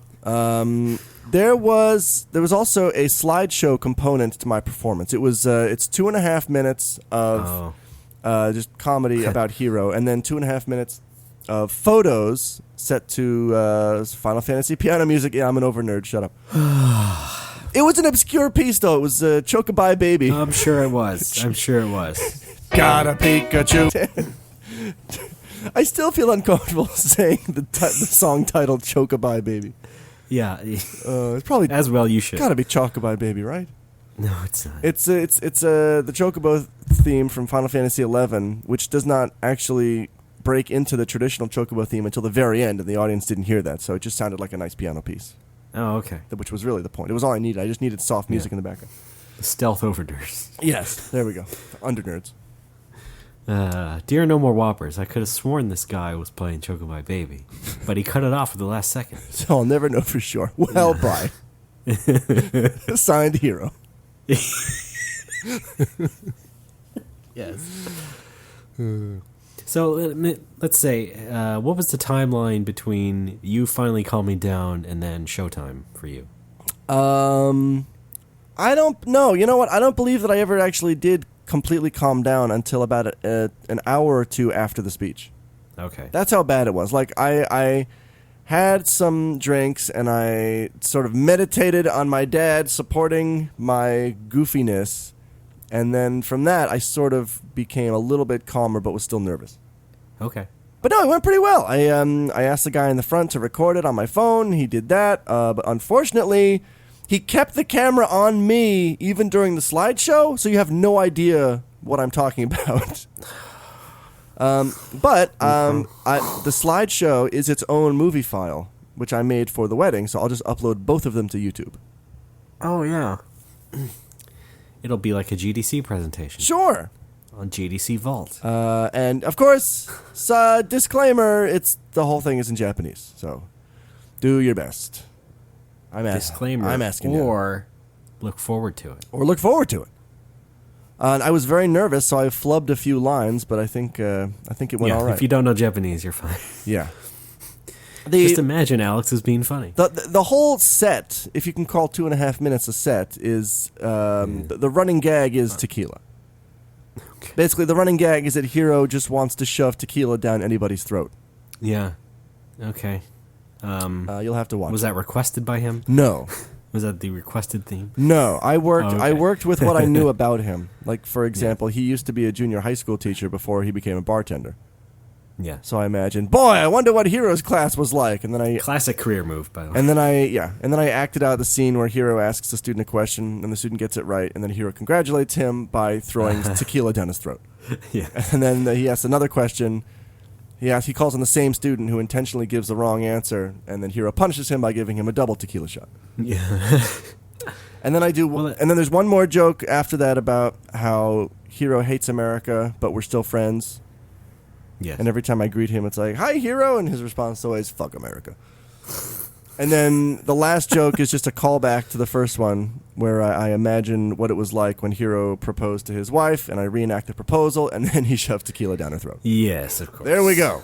there was also a slideshow component to my performance. It was it's 2.5 minutes of just comedy about Hiro, and then 2.5 minutes of photos set to Final Fantasy piano music. Yeah, I'm an over nerd. Shut up. It was an obscure piece, though. It was Chocobai Baby. I'm sure it was. Got a Pikachu. I still feel uncomfortable saying the song titled Chocobai Baby. Yeah. It's probably as well you should. Gotta be Chocobai Baby, right? No, it's not. It's the Chocobo theme from Final Fantasy XI, which does not actually break into the traditional Chocobo theme until the very end, and the audience didn't hear that, so it just sounded like a nice piano piece. Oh, okay. Which was really the point. It was all I needed. I just needed soft music in the background. Stealth overdose. Yes, there we go. Under nerds. Dear No More Whoppers, I could have sworn this guy was playing Chocobo Baby, but he cut it off at the last second. So I'll never know for sure. Well, bye. Signed Hero. Yes. So let's say, what was the timeline between you finally calming down and then showtime for you? I don't know. You know what? I don't believe that I ever actually did completely calm down until about an hour or two after the speech. Okay. That's how bad it was. Like, I had some drinks, and I sort of meditated on my dad supporting my goofiness, and then from that, I sort of became a little bit calmer, but was still nervous. Okay. But no, it went pretty well. I asked the guy in the front to record it on my phone. He did that, but unfortunately, he kept the camera on me even during the slideshow, so you have no idea what I'm talking about. But the slideshow is its own movie file, which I made for the wedding, so I'll just upload both of them to YouTube. Oh, yeah. It'll be like a GDC presentation. Sure. On GDC Vault. And, of course, disclaimer, the whole thing is in Japanese, so do your best. Disclaimer. I'm asking or look forward to it. Or look forward to it. And I was very nervous, so I flubbed a few lines, but I think it went all right. If you don't know Japanese, you're fine. Yeah. Just imagine Alex is being funny. The whole set, if you can call 2.5 minutes a set, is the running gag is tequila. Okay. Basically, the running gag is that Hiro just wants to shove tequila down anybody's throat. Yeah. Okay. You'll have to watch. Was that requested by him? No. Was that the requested theme? No, I worked. Oh, okay. I worked with what I knew about him. Like, for example, he used to be a junior high school teacher before he became a bartender. Yeah. So I imagined, boy, I wonder what Hiro's class was like. And then classic career move, by the way. And then I acted out the scene where Hiro asks the student a question, and the student gets it right, and then Hiro congratulates him by throwing tequila down his throat. Yeah. And then he asks another question. He calls on the same student who intentionally gives the wrong answer, and then Hiro punishes him by giving him a double tequila shot. Yeah. And then and then there's one more joke after that about how Hiro hates America, but we're still friends. Yes. And every time I greet him, it's like, "Hi, Hiro," and his response is always, "Fuck America." And then the last joke is just a callback to the first one, where I imagine what it was like when Hiro proposed to his wife, and I reenact the proposal, and then he shoved tequila down her throat. Yes, of course. There we go.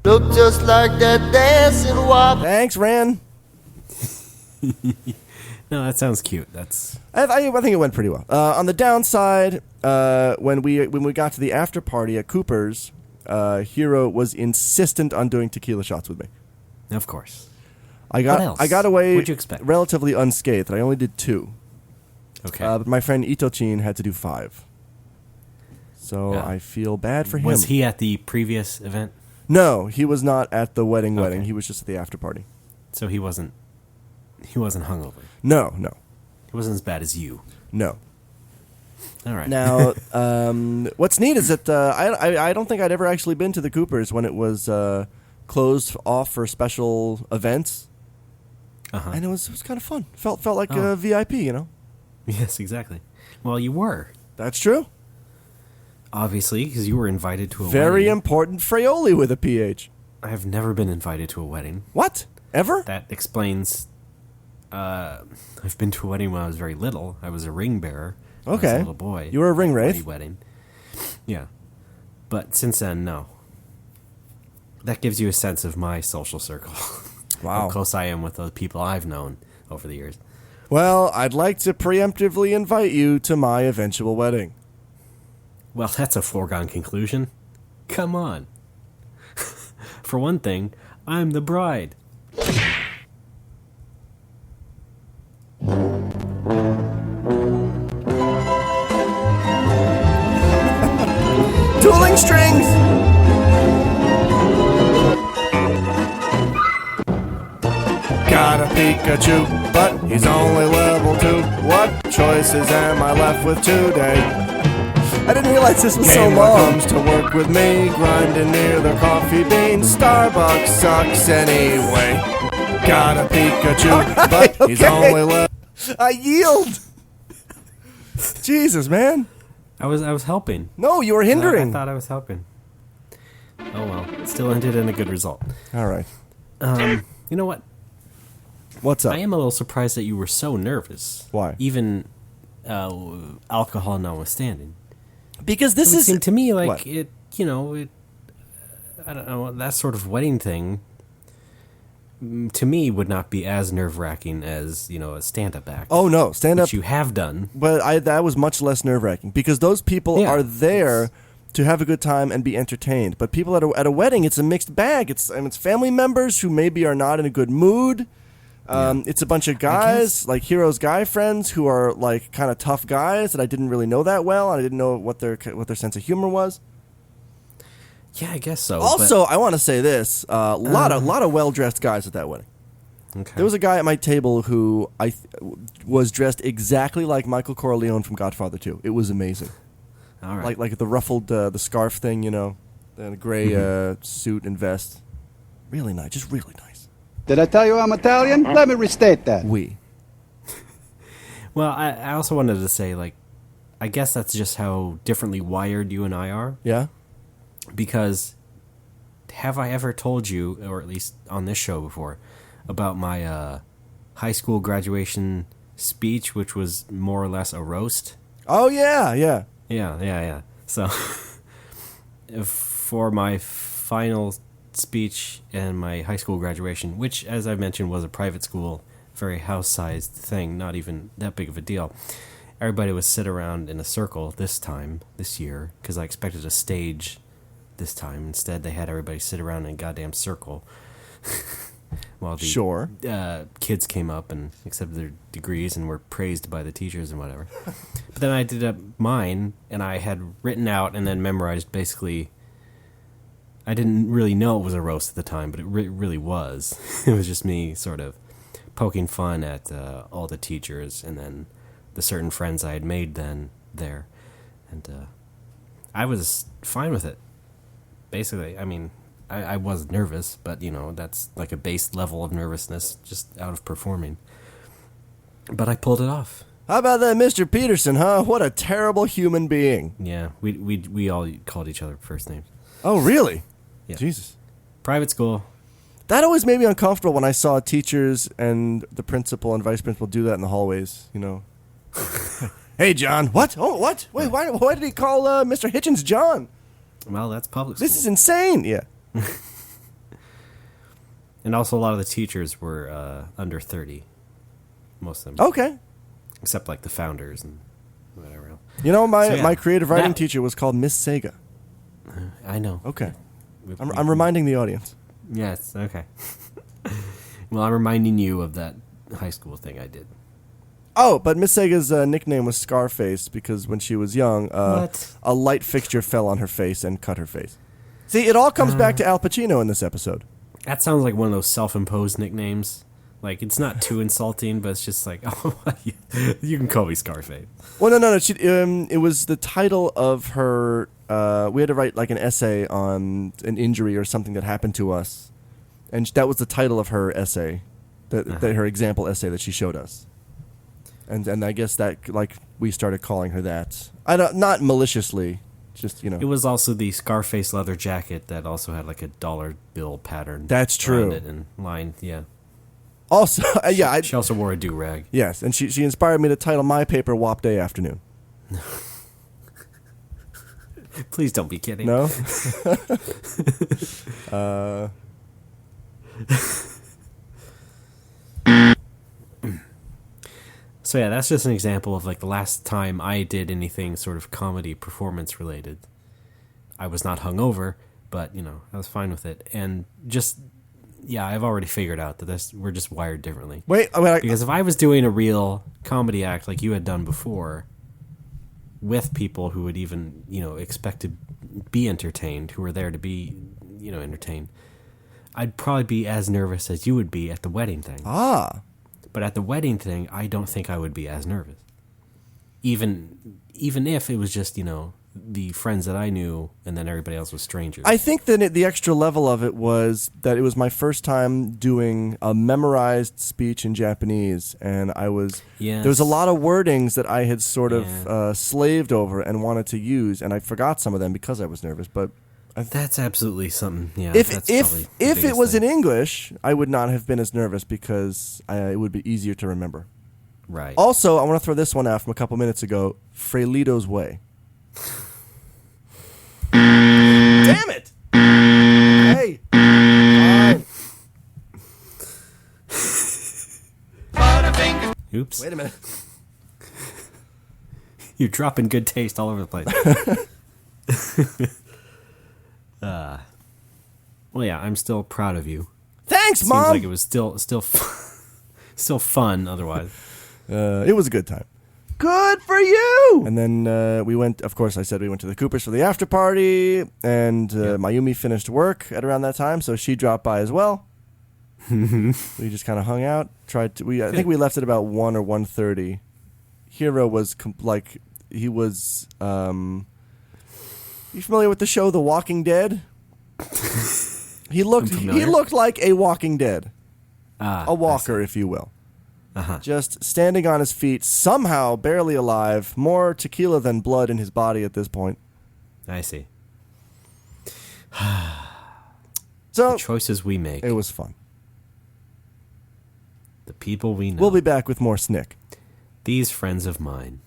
Look just like that dancing wop. Thanks, Ran. No, that sounds cute. That's I think it went pretty well. On the downside, when we got to the after party at Cooper's, Hero was insistent on doing tequila shots with me. of course. I What else? got away What'd you expect? relatively unscathed. I only did 2. Okay. But my friend Itochin had to do 5. So Yeah. I feel bad for him. Was he at the previous event? No, he was not at the wedding. Okay. He was just at the after party. So he wasn't hungover. No. He wasn't as bad as you. No. All right. Now, what's neat is that I don't think I'd ever actually been to the Coopers when it was closed off for special events, and it was kind of fun. Felt like a VIP, you know. Yes, exactly. Well, you were. That's true. Obviously, because you were invited to a Very wedding. important Fraioli with a PH. I have never been invited to a wedding. What? Ever? That explains. I've been to a wedding when I was very little. I was a ring bearer. when I was Okay. a little boy. You were a ring at wraith? wedding. Yeah, but since then, no. That gives you a sense of my social circle. Wow. How close I am with the people I've known over the years. Well, I'd like to preemptively invite you to my eventual wedding. Well, that's a foregone conclusion. Come on. For one thing, I'm the bride. Dueling strings! Got a Pikachu, but he's only level 2. What choices am I left with today? I didn't realize this was so long. Comes to work with me, grinding near the coffee bean. Starbucks sucks anyway. Got a Pikachu, but he's only level. I yield. Jesus, man. I was helping. No, you were I hindering. thought I was helping. Oh well, it still ended in a good result. All right. You know what? What's up? I am a little surprised that you were so nervous. Why? Even alcohol notwithstanding. Because this It would is seem to me like what? it. You know, it. I don't know, that sort of wedding thing. To me, would not be as nerve-wracking as a stand-up act. Oh no, stand up. Which you have done. But that was much less nerve-wracking because those people Yeah. are there to have a good time and be entertained. But people at a wedding, it's a mixed bag. It's family members who maybe are not in a good mood. It's a bunch of guys, like Hero's guy friends, who are like kind of tough guys that I didn't really know that well. I didn't know what their sense of humor was. Yeah, I guess so. Also, I want to say this: a lot of well-dressed guys at that wedding. okay. There was a guy at my table who was dressed exactly like Michael Corleone from Godfather 2. It was amazing. All right. Like the ruffled the scarf thing, and a gray suit and vest. Really nice, just really nice. Did I tell you I'm Italian? Let me restate that. Well, I also wanted to say, I guess that's just how differently wired you and I are. Yeah. Because have I ever told you, or at least on this show before, about my high school graduation speech, which was more or less a roast? Oh yeah. Yeah. So, for my final speech and my high school graduation, which, as I mentioned, was a private school, very house-sized thing, not even that big of a deal, everybody would sit around in a circle this year, because I expected a stage this time. Instead, they had everybody sit around in a goddamn circle while the kids came up and accepted their degrees and were praised by the teachers and whatever. But then I did up mine, and I had written out and then memorized basically. I didn't really know it was a roast at the time, but it really was. It was just me sort of poking fun at all the teachers and then the certain friends I had made then there. And I was fine with it. Basically, I mean, I was nervous, but, that's like a base level of nervousness just out of performing. But I pulled it off. How about that, Mr. Peterson? Huh? What a terrible human being. Yeah, we all called each other first names. Oh really? Yeah. Jesus. Private school. That always made me uncomfortable when I saw teachers and the principal and vice principal do that in the hallways. Hey, John. What? Oh, what? Wait, why did he call Mr. Hitchens John? Well, that's public school. This is insane. Yeah. And also, a lot of the teachers were under 30. Most of them. Okay. Except like the founders and whatever else. You know, my, So, yeah, my creative writing that- teacher was called Miss Sega. I know. Okay. I'm reminding the audience. Yes, okay. Well, I'm reminding you of that high school thing I did. Oh, but Miss Sega's nickname was Scarface because when she was young, What? a light fixture fell on her face and cut her face. See, it all comes back to Al Pacino in this episode. That sounds like one of those self-imposed nicknames. Like, it's not too insulting, but it's just like, oh, you can call me Scarface. Well, no. She, it was the title of her. We had to write like an essay on an injury or something that happened to us, and that was the title of her essay, that her example essay that she showed us. And I guess that like we started calling her that. Not maliciously, just It was also the Scarface leather jacket that also had like a dollar bill pattern. That's around true. It and lined, yeah. Also, yeah, She also wore a do-rag. yes, and she inspired me to title my paper "Wop Day Afternoon." Please don't be kidding. No. So yeah, that's just an example of like the last time I did anything sort of comedy performance related. I was not hungover, but I was fine with it. And just I've already figured out that we're just wired differently. Wait, Because if I was doing a real comedy act like you had done before, with people who would even expect to be entertained, who were there to be entertained, I'd probably be as nervous as you would be at the wedding thing. But at the wedding thing, I don't think I would be as nervous. Even if it was just, the friends that I knew and then everybody else was strangers. I think that the extra level of it was that it was my first time doing a memorized speech in Japanese, and there was a lot of wordings that I had sort of slaved over and wanted to use, and I forgot some of them because I was nervous, but that's absolutely something. Yeah. If that's probably the it biggest was thing. in English, I would not have been as nervous because it would be easier to remember. Right. Also, I want to throw this one out from a couple minutes ago. Freilito's Way. Damn it! Hey! Fine. Oops. Wait a minute. You're dropping good taste all over the place. Well, yeah, I'm still proud of you. Thanks, Seems Mom! like it was still fun otherwise. It was a good time. Good for you! And then we went, of course, I said we went to the Coopers for the after party, and Mayumi finished work at around that time, so she dropped by as well. We just kind of hung out. I think we left at about 1 or 1:30. Hiro was he was. You familiar with the show The Walking Dead? He looked like a Walking Dead, a walker, if you will. Just standing on his feet, somehow barely alive, more tequila than blood in his body at this point. I see. So The choices we make. it was fun. The people we know. We'll be back with more Snick These friends of mine.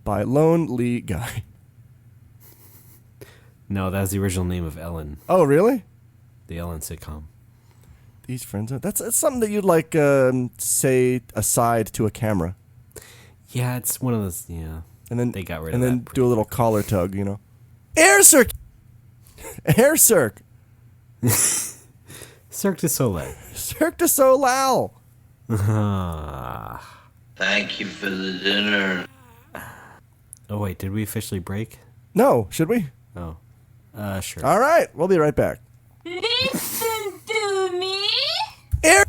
by Lone Lee Guy. No, that's the original name of Ellen, Oh, really? the Ellen sitcom. These friends. That's something that you'd like say aside to a camera, Yeah, it's one of those. Yeah, and then they got rid and of then that. do a little collar tug. Air Cirque, Air Cirque, Cirque du Soleil. Cirque du Soleil. Thank you for the dinner. Oh wait, did we officially break? No, should we? Oh, sure. All right, we'll be right back. Listen to me. Air.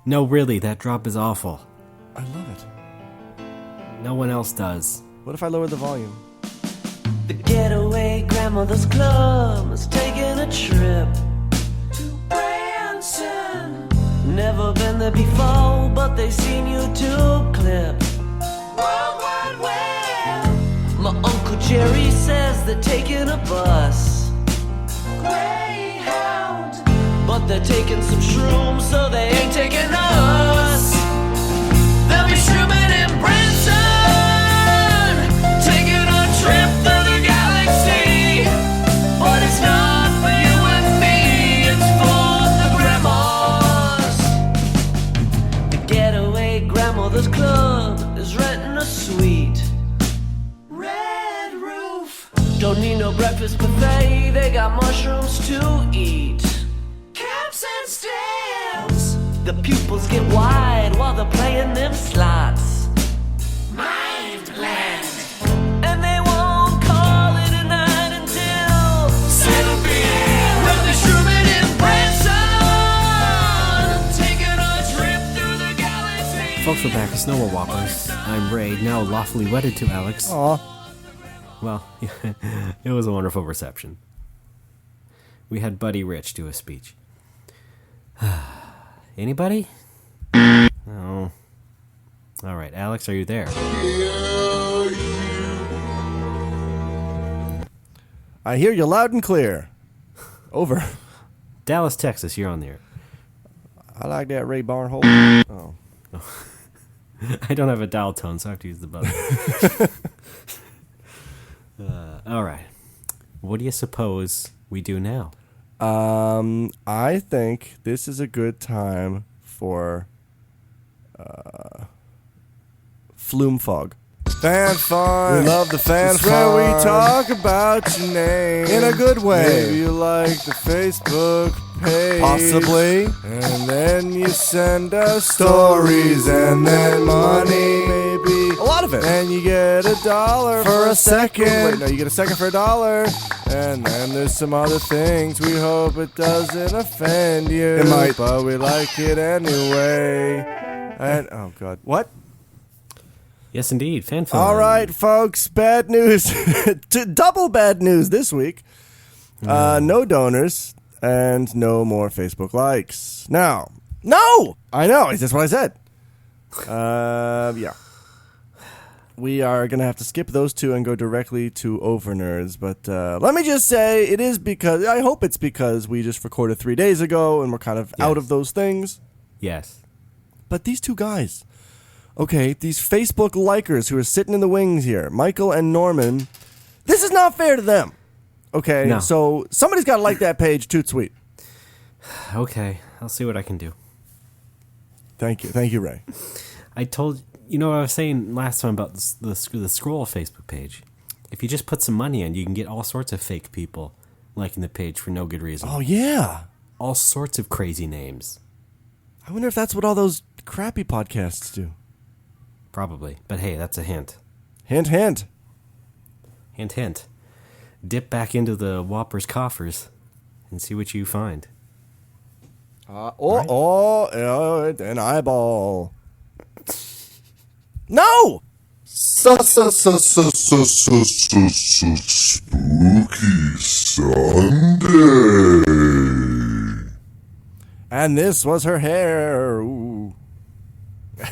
No, really, that drop is awful. I love it. No one else does. What if I lower the volume? The getaway grandmother's club is taking a trip to Branson. Never been there before, but they seen YouTube clip. World Wide Web. My Uncle Jerry says they're taking a bus. Greyhound. But they're taking some shrooms, so they ain't taking us. They'll be shrooming in Branson, taking a trip through the galaxy. But it's not for you and me, it's for the grandmas. crumbs to eat. Caps and stamps. The pupils get wide while they're playing them slots. Mind blend. And they won't call it a night until 7 p.m. when they're shrooming in Branson, taking a trip through the galaxy. Folks, we're back. It's Snowball Whoppers. I'm Ray, now lawfully wedded to Alex. Aw. Well, it was a wonderful reception. We had Buddy Rich do a speech. Anybody? No. All right, Alex, are you there? I hear you loud and clear. Over. Dallas, Texas, you're on the air. I like that Ray Barnhole. Oh. I don't have a dial tone, so I have to use the button. All right. What do you suppose we do now? I think this is a good time for Flume Fog. Fan fun. We love the fan fun. Where we talk about your name in a good way. Maybe you like the Facebook page, possibly, and then you send us stories and then money, maybe a lot of it, and you get $1 for a second. Wait, no, you get a second for $1, and then there's some other things. We hope it doesn't offend you. It might, but we like it anyway. And oh god, what? Yes, indeed. Fan fun. All right, folks. Bad news. Double bad news this week. No donors and no more Facebook likes. Now, no! I know. That's what I said. Yeah. We are going to have to skip those two and go directly to Overnerds. But let me just say, it is because, I hope it's because we just recorded 3 days ago and we're kind of out of those things. Yes. But these two guys, okay, these Facebook likers who are sitting in the wings here, Michael and Norman, this is not fair to them. Okay, No. So somebody's got to like that page, toot sweet. Okay, I'll see what I can do. Thank you, Ray. I told you know what I was saying last time about the scroll Facebook page. If you just put some money in, you can get all sorts of fake people liking the page for no good reason. Oh yeah, all sorts of crazy names. I wonder if that's what all those crappy podcasts do. Probably, but hey, that's a hint. Hint, hint. Hint, hint. Dip back into the Whoppers coffers and see what you find. An eyeball. No! Spooky Sunday. And this was her hair. Ooh.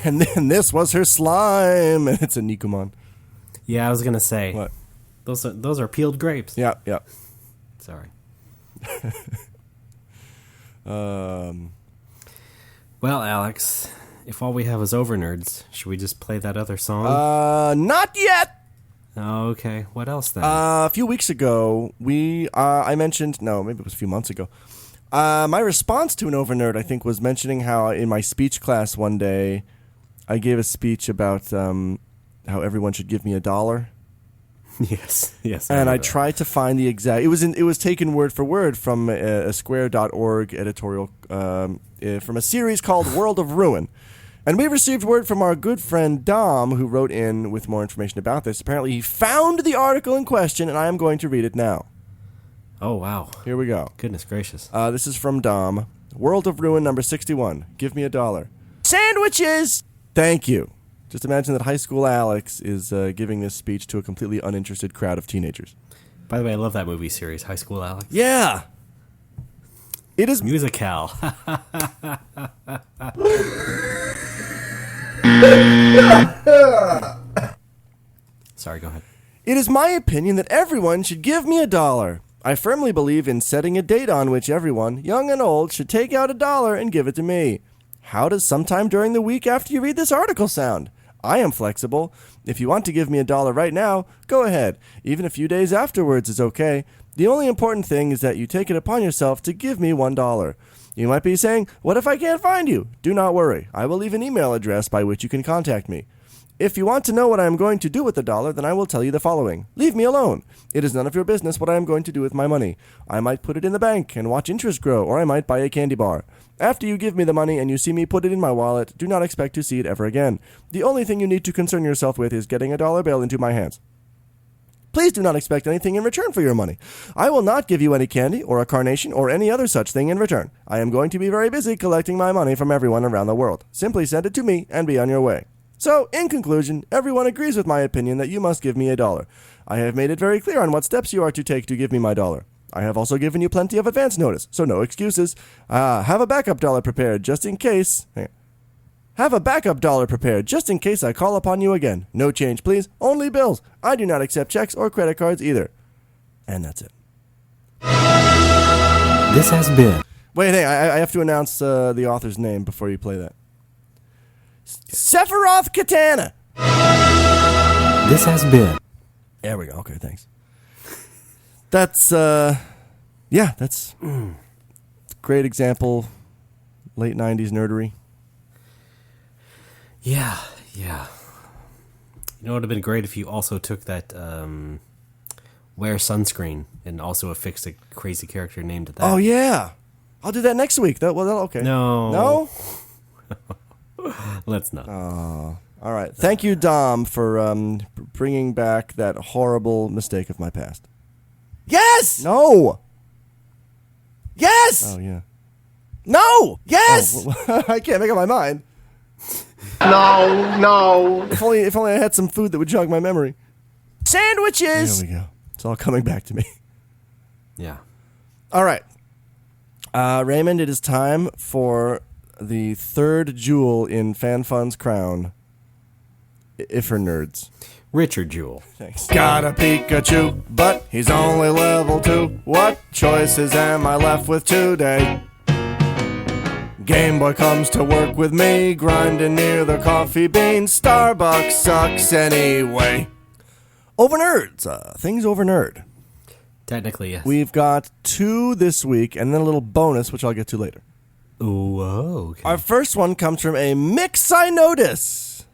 And then this was her slime. And it's a Nikumon. Yeah, I was gonna say. What? Those are peeled grapes. Yeah, yeah. Sorry. Well, Alex, if all we have is Overnerds, should we just play that other song? Not yet. Okay. What else then? A few weeks ago, I mentioned, no, maybe it was a few months ago. My response to an Overnerd, I think, was mentioning how in my speech class one day, I gave a speech about how everyone should give me $1. Yes. And I tried to find the exact. It was taken word for word from a Square.org editorial from a series called World of Ruin, and we received word from our good friend Dom, who wrote in with more information about this. Apparently, he found the article in question, and I am going to read it now. Oh wow! Here we go. Goodness gracious! This is from Dom. World of Ruin number 61. Give me $1. Sandwiches. Thank you. Just imagine that high school Alex is giving this speech to a completely uninterested crowd of teenagers. By the way, I love that movie series, High School Alex. Yeah. It is Musical. Sorry, go ahead. It is my opinion that everyone should give me $1. I firmly believe in setting a date on which everyone, young and old, should take out $1 and give it to me. How does sometime during the week after you read this article sound? I am flexible. If you want to give me $1 right now, go ahead. Even a few days afterwards is okay. The only important thing is that you take it upon yourself to give me $1. You might be saying, what if I can't find you? Do not worry. I will leave an email address by which you can contact me. If you want to know what I am going to do with the dollar, then I will tell you the following. Leave me alone. It is none of your business what I am going to do with my money. I might put it in the bank and watch interest grow, or I might buy a candy bar. After you give me the money and you see me put it in my wallet, do not expect to see it ever again. The only thing you need to concern yourself with is getting a dollar bill into my hands. Please do not expect anything in return for your money. I will not give you any candy or a carnation or any other such thing in return. I am going to be very busy collecting my money from everyone around the world. Simply send it to me and be on your way. So, in conclusion, everyone agrees with my opinion that you must give me a dollar. I have made it very clear on what steps you are to take to give me my dollar. I have also given you plenty of advance notice, so no excuses. Have a backup dollar prepared just in case... Have a backup dollar prepared just in case I call upon you again. No change, please. Only bills. I do not accept checks or credit cards either. And that's it. This has been... Wait, hey, I have to announce the author's name before you play that. Sephiroth Katana. This has been... There we go. Okay, thanks. That's, that's a great example. Late 90s nerdery. Yeah. You know, it would have been great if you also took that wear sunscreen and also affixed a crazy character named to that. Oh, yeah. I'll do that next week. Okay. No? Let's not. All right. Thank you, Dom, for bringing back that horrible mistake of my past. Yes! No! Yes! Oh, yeah. No! Yes! Oh, well, I can't make up my mind. No. If only I had some food that would jog my memory. Sandwiches! There we go. It's all coming back to me. Yeah. All right. Raymond, it is time for the third jewel in FanFun's crown. If for nerds. Richard Jewell. Thanks. Got a Pikachu, but he's only level 2. What choices am I left with today? Game Boy comes to work with me, grinding near the coffee bean. Starbucks sucks anyway. Over nerds. Things over nerd. Technically, yes. We've got 2 this week, and then a little bonus, which I'll get to later. Whoa, okay. Our first one comes from a Mixinotus.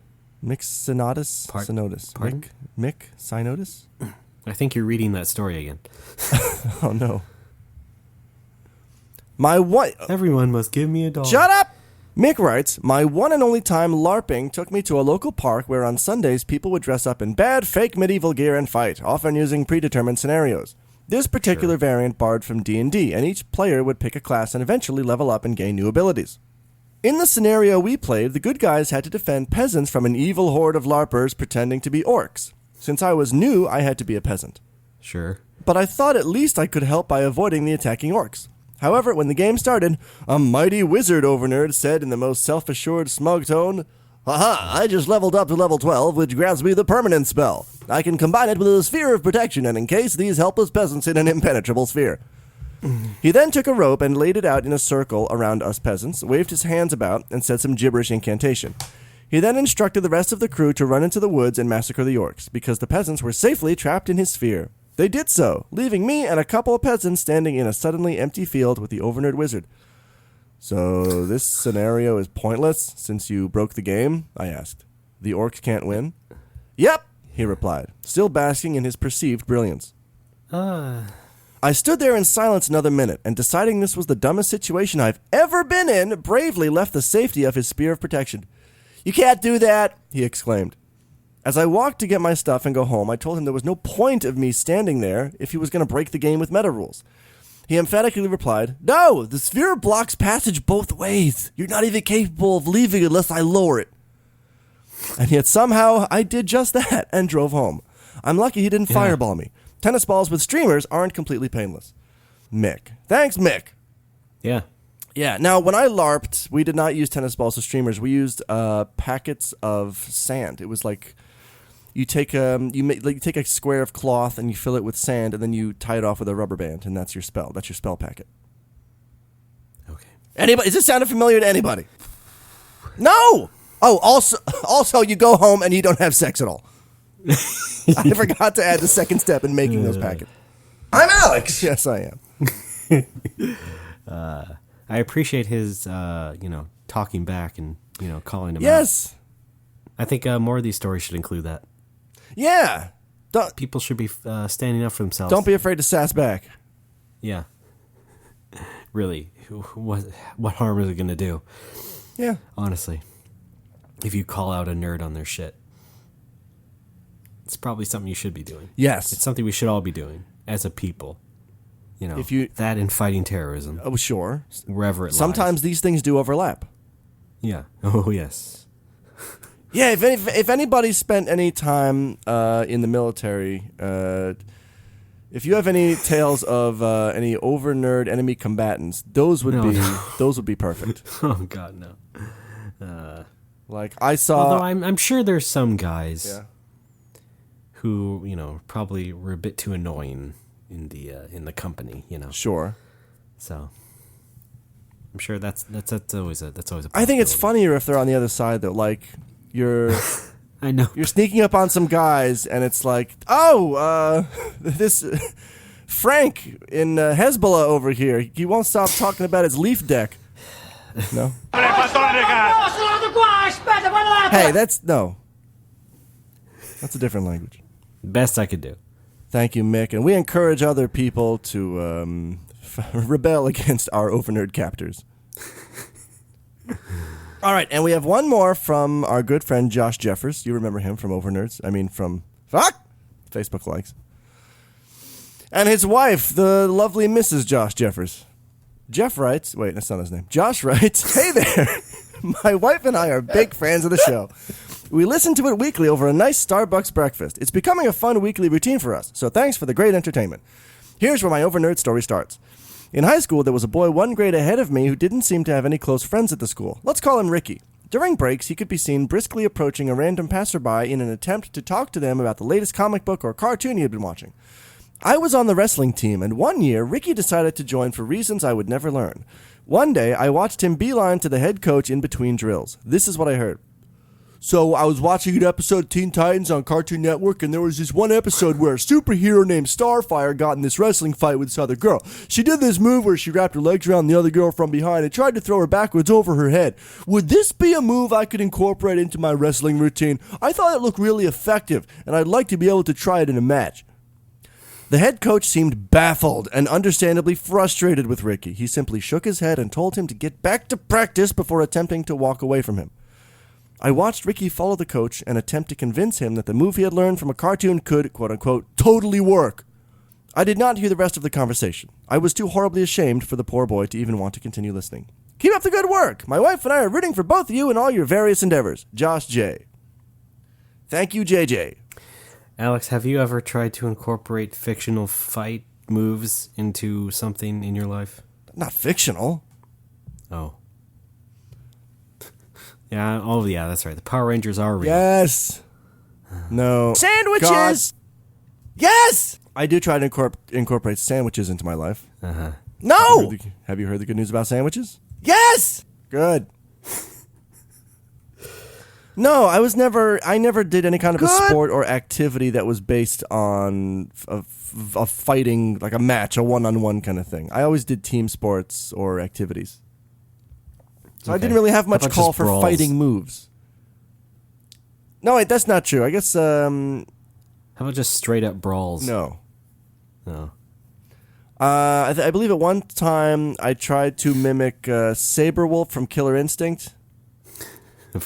Mixinotus? Synotus. Pardon? Mixinotus? I think you're reading that story again. Oh, no. My one... Everyone must give me a dollar. Shut up! Mick writes, my one and only time LARPing took me to a local park where on Sundays people would dress up in bad, fake medieval gear and fight, often using predetermined scenarios. This particular variant borrowed from D&D, and each player would pick a class and eventually level up and gain new abilities. In the scenario we played, the good guys had to defend peasants from an evil horde of LARPers pretending to be orcs. Since I was new, I had to be a peasant. Sure. But I thought at least I could help by avoiding the attacking orcs. However, when the game started, a mighty wizard overnerd said in the most self-assured, smug tone, "Haha, I just leveled up to level 12, which grants me the permanent spell. I can combine it with a sphere of protection and encase these helpless peasants in an impenetrable sphere." He then took a rope and laid it out in a circle around us peasants, waved his hands about, and said some gibberish incantation. He then instructed the rest of the crew to run into the woods and massacre the orcs, because the peasants were safely trapped in his sphere. They did so, leaving me and a couple of peasants standing in a suddenly empty field with the overnerd wizard. So this scenario is pointless since you broke the game? I asked. The orcs can't win? Yep, he replied, still basking in his perceived brilliance. I stood there in silence another minute, and deciding this was the dumbest situation I've ever been in, bravely left the safety of his spear of protection. "You can't do that," he exclaimed. As I walked to get my stuff and go home, I told him there was no point of me standing there if he was going to break the game with meta rules. He emphatically replied, "No, the sphere blocks passage both ways. You're not even capable of leaving unless I lower it." And yet somehow I did just that and drove home. I'm lucky he didn't fireball me. Tennis balls with streamers aren't completely painless. Mick. Thanks, Mick. Yeah. Yeah, now when I LARPed, we did not use tennis balls with streamers. We used packets of sand. It was like you take you take a square of cloth and you fill it with sand, and then you tie it off with a rubber band, and that's your spell. That's your spell packet. Okay. Anybody? Is this sounding familiar to anybody? No. Oh, also, you go home and you don't have sex at all. I forgot to add the second step in making those packets. I'm Alex. Yes, I am. I appreciate his, talking back and, calling him out. Yes. I think more of these stories should include that. Yeah. People should be standing up for themselves. Don't be afraid to sass back. Yeah. Really, what harm is it going to do? Yeah. Honestly. If you call out a nerd on their shit. It's probably something you should be doing. Yes. It's something we should all be doing as a people. You know, that and fighting terrorism. Oh, sure. Wherever it lies. Sometimes these things do overlap. Yeah. Oh, yes. Yeah, if anybody spent any time in the military, if you have any tales of any over nerd enemy combatants, those would be perfect. Oh God, no. Like I saw. Although I'm sure there's some guys who probably were a bit too annoying in the company. Sure. So I'm sure that's always a I think it's funnier if they're on the other side though. Like you're. I know. You're sneaking up on some guys, and it's like, oh, this Frank in Hezbollah over here. He won't stop talking about his leaf deck. No? Hey, that's a different language. Best I could do. Thank you, Mick. And we encourage other people to rebel against our overnerd captors. All right, and we have one more from our good friend Josh Jeffers. You remember him from Overnerds? I mean, from Facebook likes. And his wife, the lovely Mrs. Josh Jeffers. Jeff writes, wait, that's not his name. Josh writes, hey there. My wife and I are big fans of the show. We listen to it weekly over a nice Starbucks breakfast. It's becoming a fun weekly routine for us, so thanks for the great entertainment. Here's where my Overnerd story starts. In high school, there was a boy one grade ahead of me who didn't seem to have any close friends at the school. Let's call him Ricky. During breaks, he could be seen briskly approaching a random passerby in an attempt to talk to them about the latest comic book or cartoon he had been watching. I was on the wrestling team, and one year, Ricky decided to join for reasons I would never learn. One day, I watched him beeline to the head coach in between drills. This is what I heard. So I was watching an episode of Teen Titans on Cartoon Network, and there was this one episode where a superhero named Starfire got in this wrestling fight with this other girl. She did this move where she wrapped her legs around the other girl from behind and tried to throw her backwards over her head. Would this be a move I could incorporate into my wrestling routine? I thought it looked really effective, and I'd like to be able to try it in a match. The head coach seemed baffled and understandably frustrated with Ricky. He simply shook his head and told him to get back to practice before attempting to walk away from him. I watched Ricky follow the coach and attempt to convince him that the move he had learned from a cartoon could, quote-unquote, totally work. I did not hear the rest of the conversation. I was too horribly ashamed for the poor boy to even want to continue listening. Keep up the good work. My wife and I are rooting for both of you in all your various endeavors. Josh J. Thank you, JJ. Alex, have you ever tried to incorporate fictional fight moves into something in your life? Not fictional. Oh. Yeah, yeah, that's right. The Power Rangers are real. Yes. No. Sandwiches! God. Yes! I do try to incorporate sandwiches into my life. Uh-huh. No! Have you heard the good news about sandwiches? Yes! Good. No, I never did any kind of a sport or activity that was based on a fighting, like a match, a one-on-one kind of thing. I always did team sports or activities. So I didn't really have much call for fighting moves. No, wait, that's not true. I guess, How about just straight-up brawls? No. No. I believe at one time I tried to mimic Saberwolf from Killer Instinct.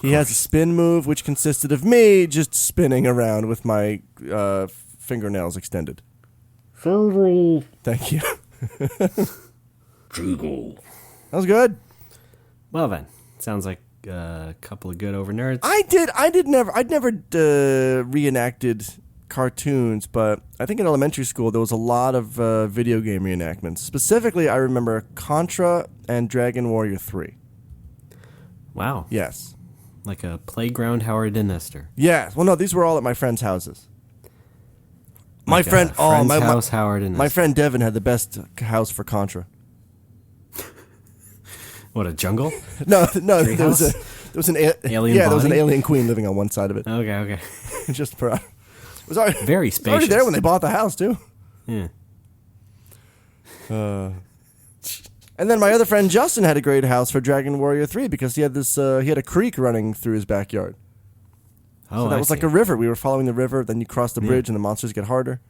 He has a spin move, which consisted of me just spinning around with my fingernails extended. Thank you. Jiggle. That was good. Well then, sounds like a couple of good over nerds. I'd never reenacted cartoons, but I think in elementary school there was a lot of video game reenactments. Specifically, I remember Contra and Dragon Warrior 3. Wow. Yes. Like a playground Howard and Nestor. Yeah. Well, no, these were all at my friend's houses. My Like friend, house, Howard and my Nestor. friend Devin had the best house for Contra. What, a jungle? No, there was an alien. Yeah, there was an body? alien queen living on one side of it. Okay. Just for it was already, Very it was already spacious. there when they bought the house too. Yeah. And then my other friend Justin had a great house for Dragon Warrior 3 because he had a creek running through his backyard. So that was like a river. We were following the river, then you cross the bridge and the monsters get harder.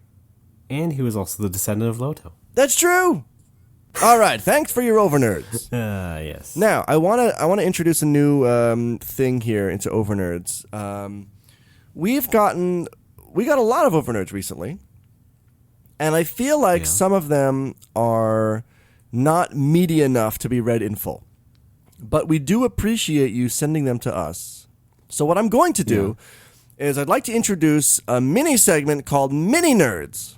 And he was also the descendant of Loto. That's true. All right, thanks for your Overnerds. Yes. Now, I want to introduce a new thing here into Overnerds. We got a lot of Overnerds recently, and I feel like some of them are not meaty enough to be read in full. But we do appreciate you sending them to us. So what I'm going to do is I'd like to introduce a mini segment called MiniNerds.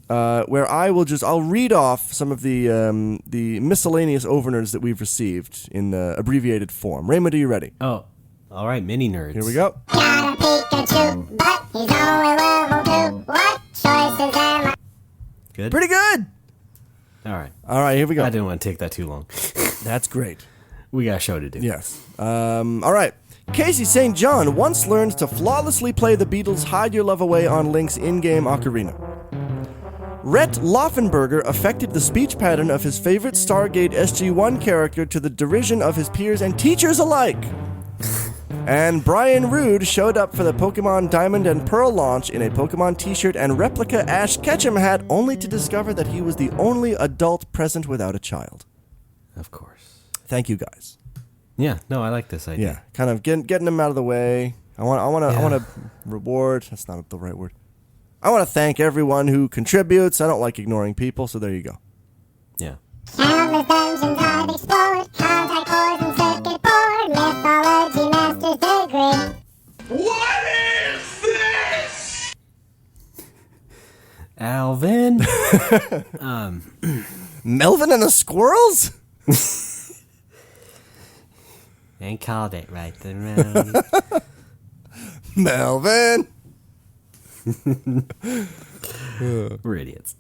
Where I'll read off some of the miscellaneous Overnerds that we've received in abbreviated form. Raymond, are you ready? Oh, all right, MiniNerds. Here we go. Got a Pikachu, but he's only level 2. What choices am I? Good? Pretty good. All right, here we go. I didn't want to take that too long. That's great. We got a show to do. Yes. All right. Casey St. John once learned to flawlessly play the Beatles' Hide Your Love Away on Link's in-game ocarina. Rhett Loffenberger affected the speech pattern of his favorite Stargate SG-1 character to the derision of his peers and teachers alike. And Brian Rude showed up for the Pokemon Diamond and Pearl launch in a Pokemon t-shirt and replica Ash Ketchum hat, only to discover that he was the only adult present without a child. Of course. Thank you, guys. Yeah, no, I like this idea. Yeah, kind of getting them out of the way. I want to reward. That's not the right word. I want to thank everyone who contributes. I don't like ignoring people, so there you go. Yeah. Countless dungeons I've explored, contact cores and circuit board, mythology master's degree. What is this? Alvin. Melvin and the Squirrels? Ain't called it right around. Melvin. We're idiots.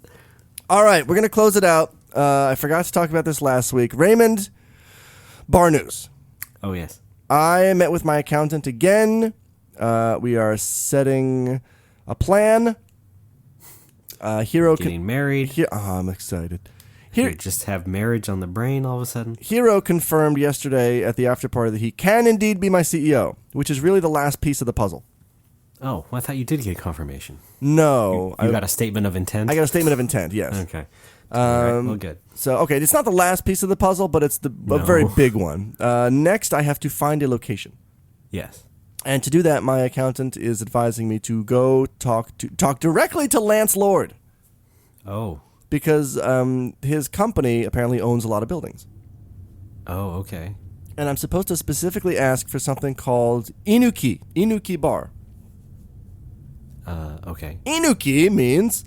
All right, we're going to close it out. I forgot to talk about this last week. Raymond, bar news. Oh, yes. I met with my accountant again. We are setting a plan. Getting married. I'm excited. You just have marriage on the brain all of a sudden. Hero confirmed yesterday at the after party that he can indeed be my CEO, which is really the last piece of the puzzle. Oh, well, I thought you did get confirmation. No. You got a statement of intent? I got a statement of intent, yes. Okay. All right, well, good. So, okay, it's not the last piece of the puzzle, but it's a very big one. Next, I have to find a location. Yes. And to do that, my accountant is advising me to go talk directly to Lance Lord. Oh. Because his company apparently owns a lot of buildings. Oh, okay. And I'm supposed to specifically ask for something called Inuki Bar. Okay. Inuki means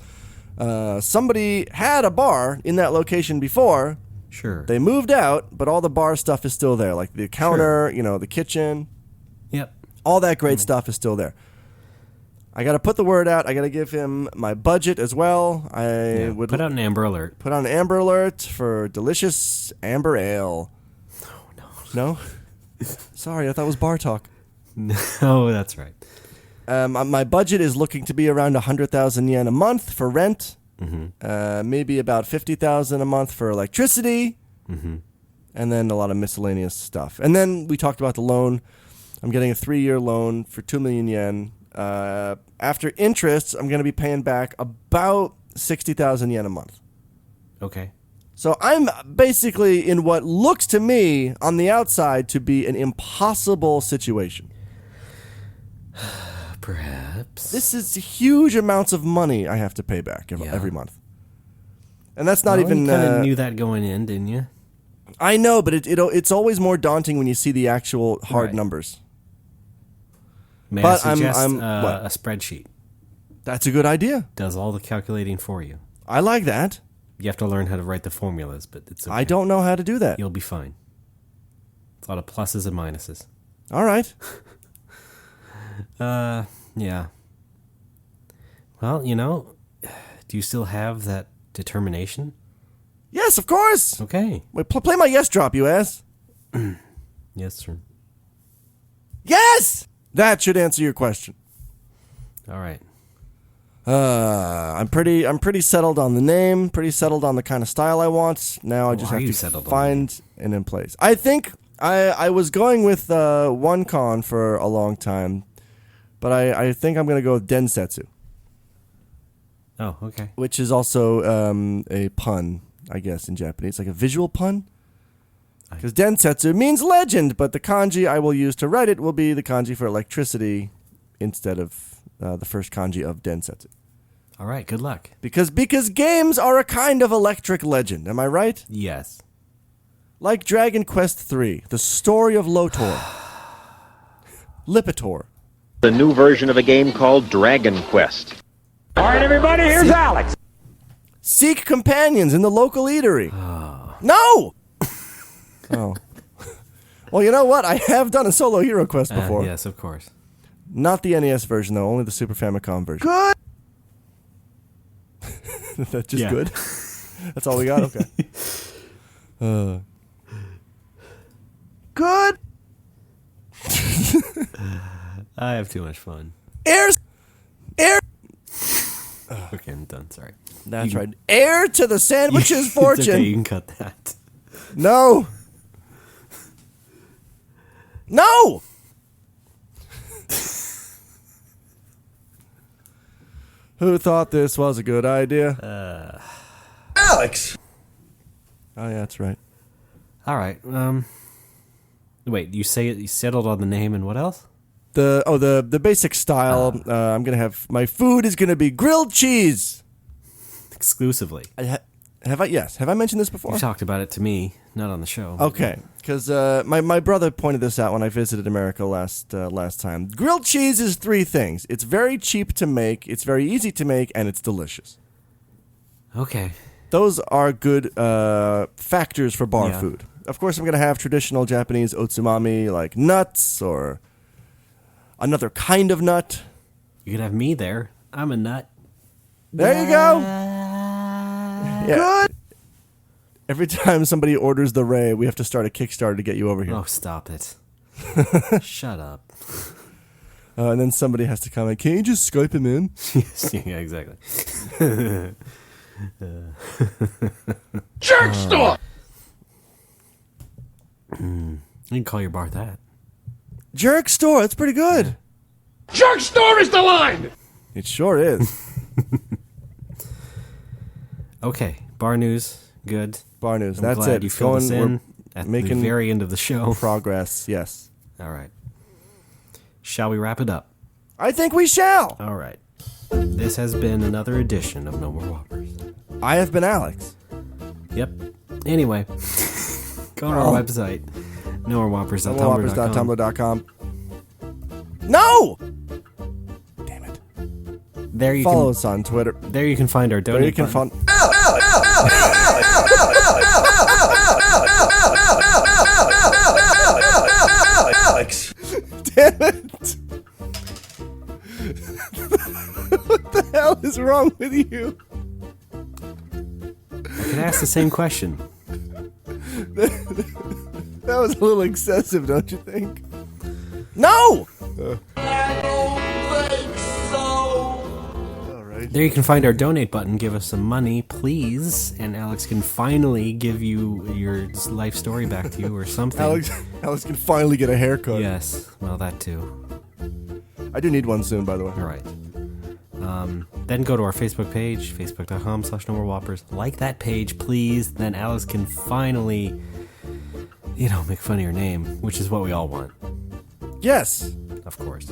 somebody had a bar in that location before. Sure. They moved out, but all the bar stuff is still there, like the counter, the kitchen. Yep. All that great stuff is still there. I got to put the word out. I got to give him my budget as well. I would put out an Amber Alert. Put on an Amber Alert for delicious Amber Ale. No? Sorry, I thought it was bar talk. No, that's right. My budget is looking to be around 100,000 yen a month for rent. Mm-hmm. Maybe about 50,000 a month for electricity. Mm-hmm. And then a lot of miscellaneous stuff. And then we talked about the loan. I'm getting a 3-year loan for 2 million yen. After interest, I'm going to be paying back about 60,000 yen a month. Okay. So I'm basically in what looks to me on the outside to be an impossible situation. Perhaps. This is huge amounts of money I have to pay back every month. And that's not even... You kind of knew that going in, didn't you? I know, but it's always more daunting when you see the actual hard numbers. May I suggest a spreadsheet? That's a good idea. Does all the calculating for you. I like that. You have to learn how to write the formulas, but it's okay. I don't know how to do that. You'll be fine. It's a lot of pluses and minuses. All right. Yeah. Well, do you still have that determination? Yes, of course. Okay. Wait, play my yes drop, you ass. Yes, sir. Yes! That should answer your question. All right. I'm pretty settled on the name, pretty settled on the kind of style I want. Now I just have to find an in place. I think I was going with OneCon for a long time, but I think I'm going to go with densetsu, Oh, okay. which is also a pun, I guess, in Japanese, like a visual pun. Because densetsu means legend, but the kanji I will use to write it will be the kanji for electricity instead of the first kanji of densetsu. All right, good luck. Because games are a kind of electric legend, am I right? Yes. Like Dragon Quest III, the story of Lotor. Lipitor. The new version of a game called Dragon Quest. All right, everybody, here's Alex. Seek companions in the local eatery. No! Oh. Well, you know what? I have done a solo hero quest before. Yes, of course. Not the NES version, though. Only the Super Famicom version. Good! That's just good? That's all we got? Okay. Good! I have too much fun. Air! Okay, I'm done. Sorry. That's right. Heir to the sandwich's fortune. It's okay, you can cut that. No! No! Who thought this was a good idea? Alex. Oh, yeah, that's right. All right. Wait, you settled on the name and what else? The basic style. I'm gonna have my food is gonna be grilled cheese. Exclusively. Have I mentioned this before? You talked about it to me, not on the show. Okay, because my brother pointed this out when I visited America last time. Grilled cheese is 3 things. It's very cheap to make, it's very easy to make, and it's delicious. Okay. Those are good factors for bar Yeah. food. Of course, I'm going to have traditional Japanese otsumami like nuts or another kind of nut. You could have me there. I'm a nut. There you go. Yeah. Good. Every time somebody orders the Ray, we have to start a Kickstarter to get you over here. Oh, stop it. Shut up. And then somebody has to comment, can you just Skype him in? Yeah, exactly. Jerk store. You can call your bar that. Jerk store, that's pretty good. Jerk store is the line. It sure is. Okay, bar news, good. Bar news, I'm that's glad it. you filled us in we're at making the very end of the show. Progress, yes. All right. Shall we wrap it up? I think we shall. All right. This has been another edition of No More Whoppers. I have been Alex. Yep. Anyway, go to our website, nomorewhoppers.tumblr.com. Whoppers.tumblr.com. No! Damn it. There you Follow can us on Twitter. There you can find our donate There you can button. find. Alex. Damn it! What the hell is wrong with you? I can ask the same question. That was a little excessive, don't you think? No! There you can find our donate button. Give us some money, please, and Alex can finally give you your life story back to you or something. Alex can finally get a haircut. Yes, well, that too. I do need one soon, by the way. All right. Then go to our Facebook page, facebook.com/nomorewhoppers. Like that page, please. Then Alex can finally, make fun of your name, which is what we all want. Yes. Of course.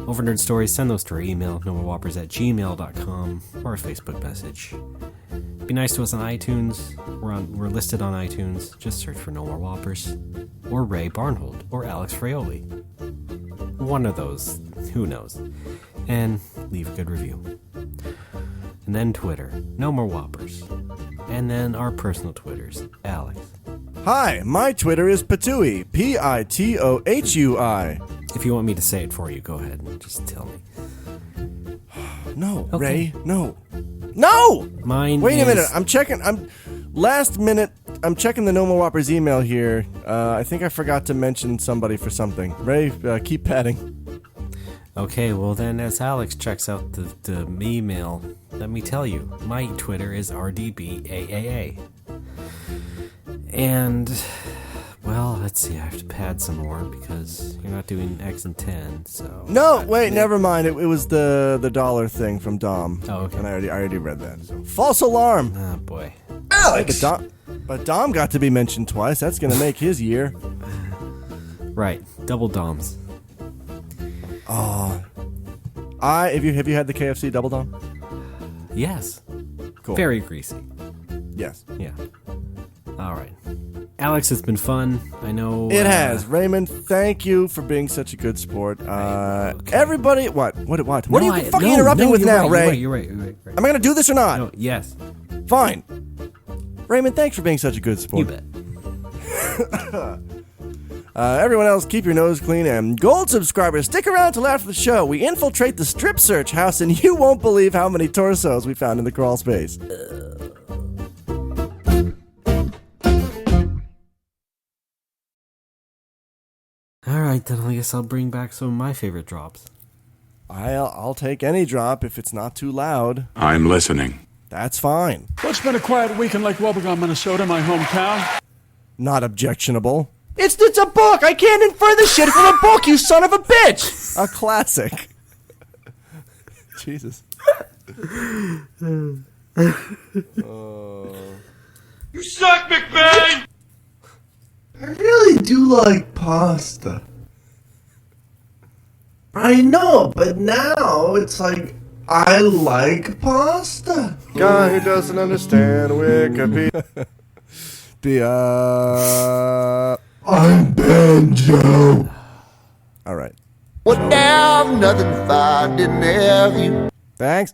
Over Nerd Stories, send those to our email, nomorewhoppers@gmail.com, or a Facebook message. Be nice to us on iTunes. We're listed on iTunes. Just search for No More Whoppers, or Ray Barnhold, or Alex Fraioli. One of those, who knows. And leave a good review. And then Twitter, No More Whoppers. And then our personal Twitters, Alex. Hi, my Twitter is Patui, Pitohui. If you want me to say it for you, go ahead and just tell me. No, Okay. Ray, no. No! Mine Wait a is- minute, I'm checking the No More Whoppers email here. I think I forgot to mention somebody for something. Ray, keep padding. Okay, well then, as Alex checks out the email, let me tell you, my Twitter is RDBAAA. And, well, let's see. I have to pad some more because you're not doing X and 10. So No, wait, never mind. It was the dollar thing from Dom. Oh, okay. And I already read that. So. False alarm. Oh boy. Alex! But Dom got to be mentioned twice. That's gonna make his year. Right, double Doms. Oh, have you had the KFC Double Dom? Yes. Cool. Very greasy. Yes. Yeah. All right. Alex, it's been fun. I know It has. Raymond, thank you for being such a good sport. Everybody, what are you fucking interrupting with now, Ray? You're right. Am I going to do this or not? No, yes. Fine. Raymond, thanks for being such a good sport. You bet. Everyone else, keep your nose clean, and gold subscribers, stick around till after the show. We infiltrate the strip search house, and you won't believe how many torsos we found in the crawl space. All right, then I guess I'll bring back some of my favorite drops. I'll take any drop if it's not too loud. I'm listening. That's fine. What's been a quiet week in Lake Wobegon, Minnesota, my hometown? Not objectionable. It's a book. I can't infer this shit from a book, you son of a bitch. A classic. Jesus. You suck, McVeigh! I really do like pasta. I know, but now it's like I like pasta. Guy who doesn't understand Wikipedia. I'm Banjo. All right. What now? Nothing if I didn't have you. Thanks.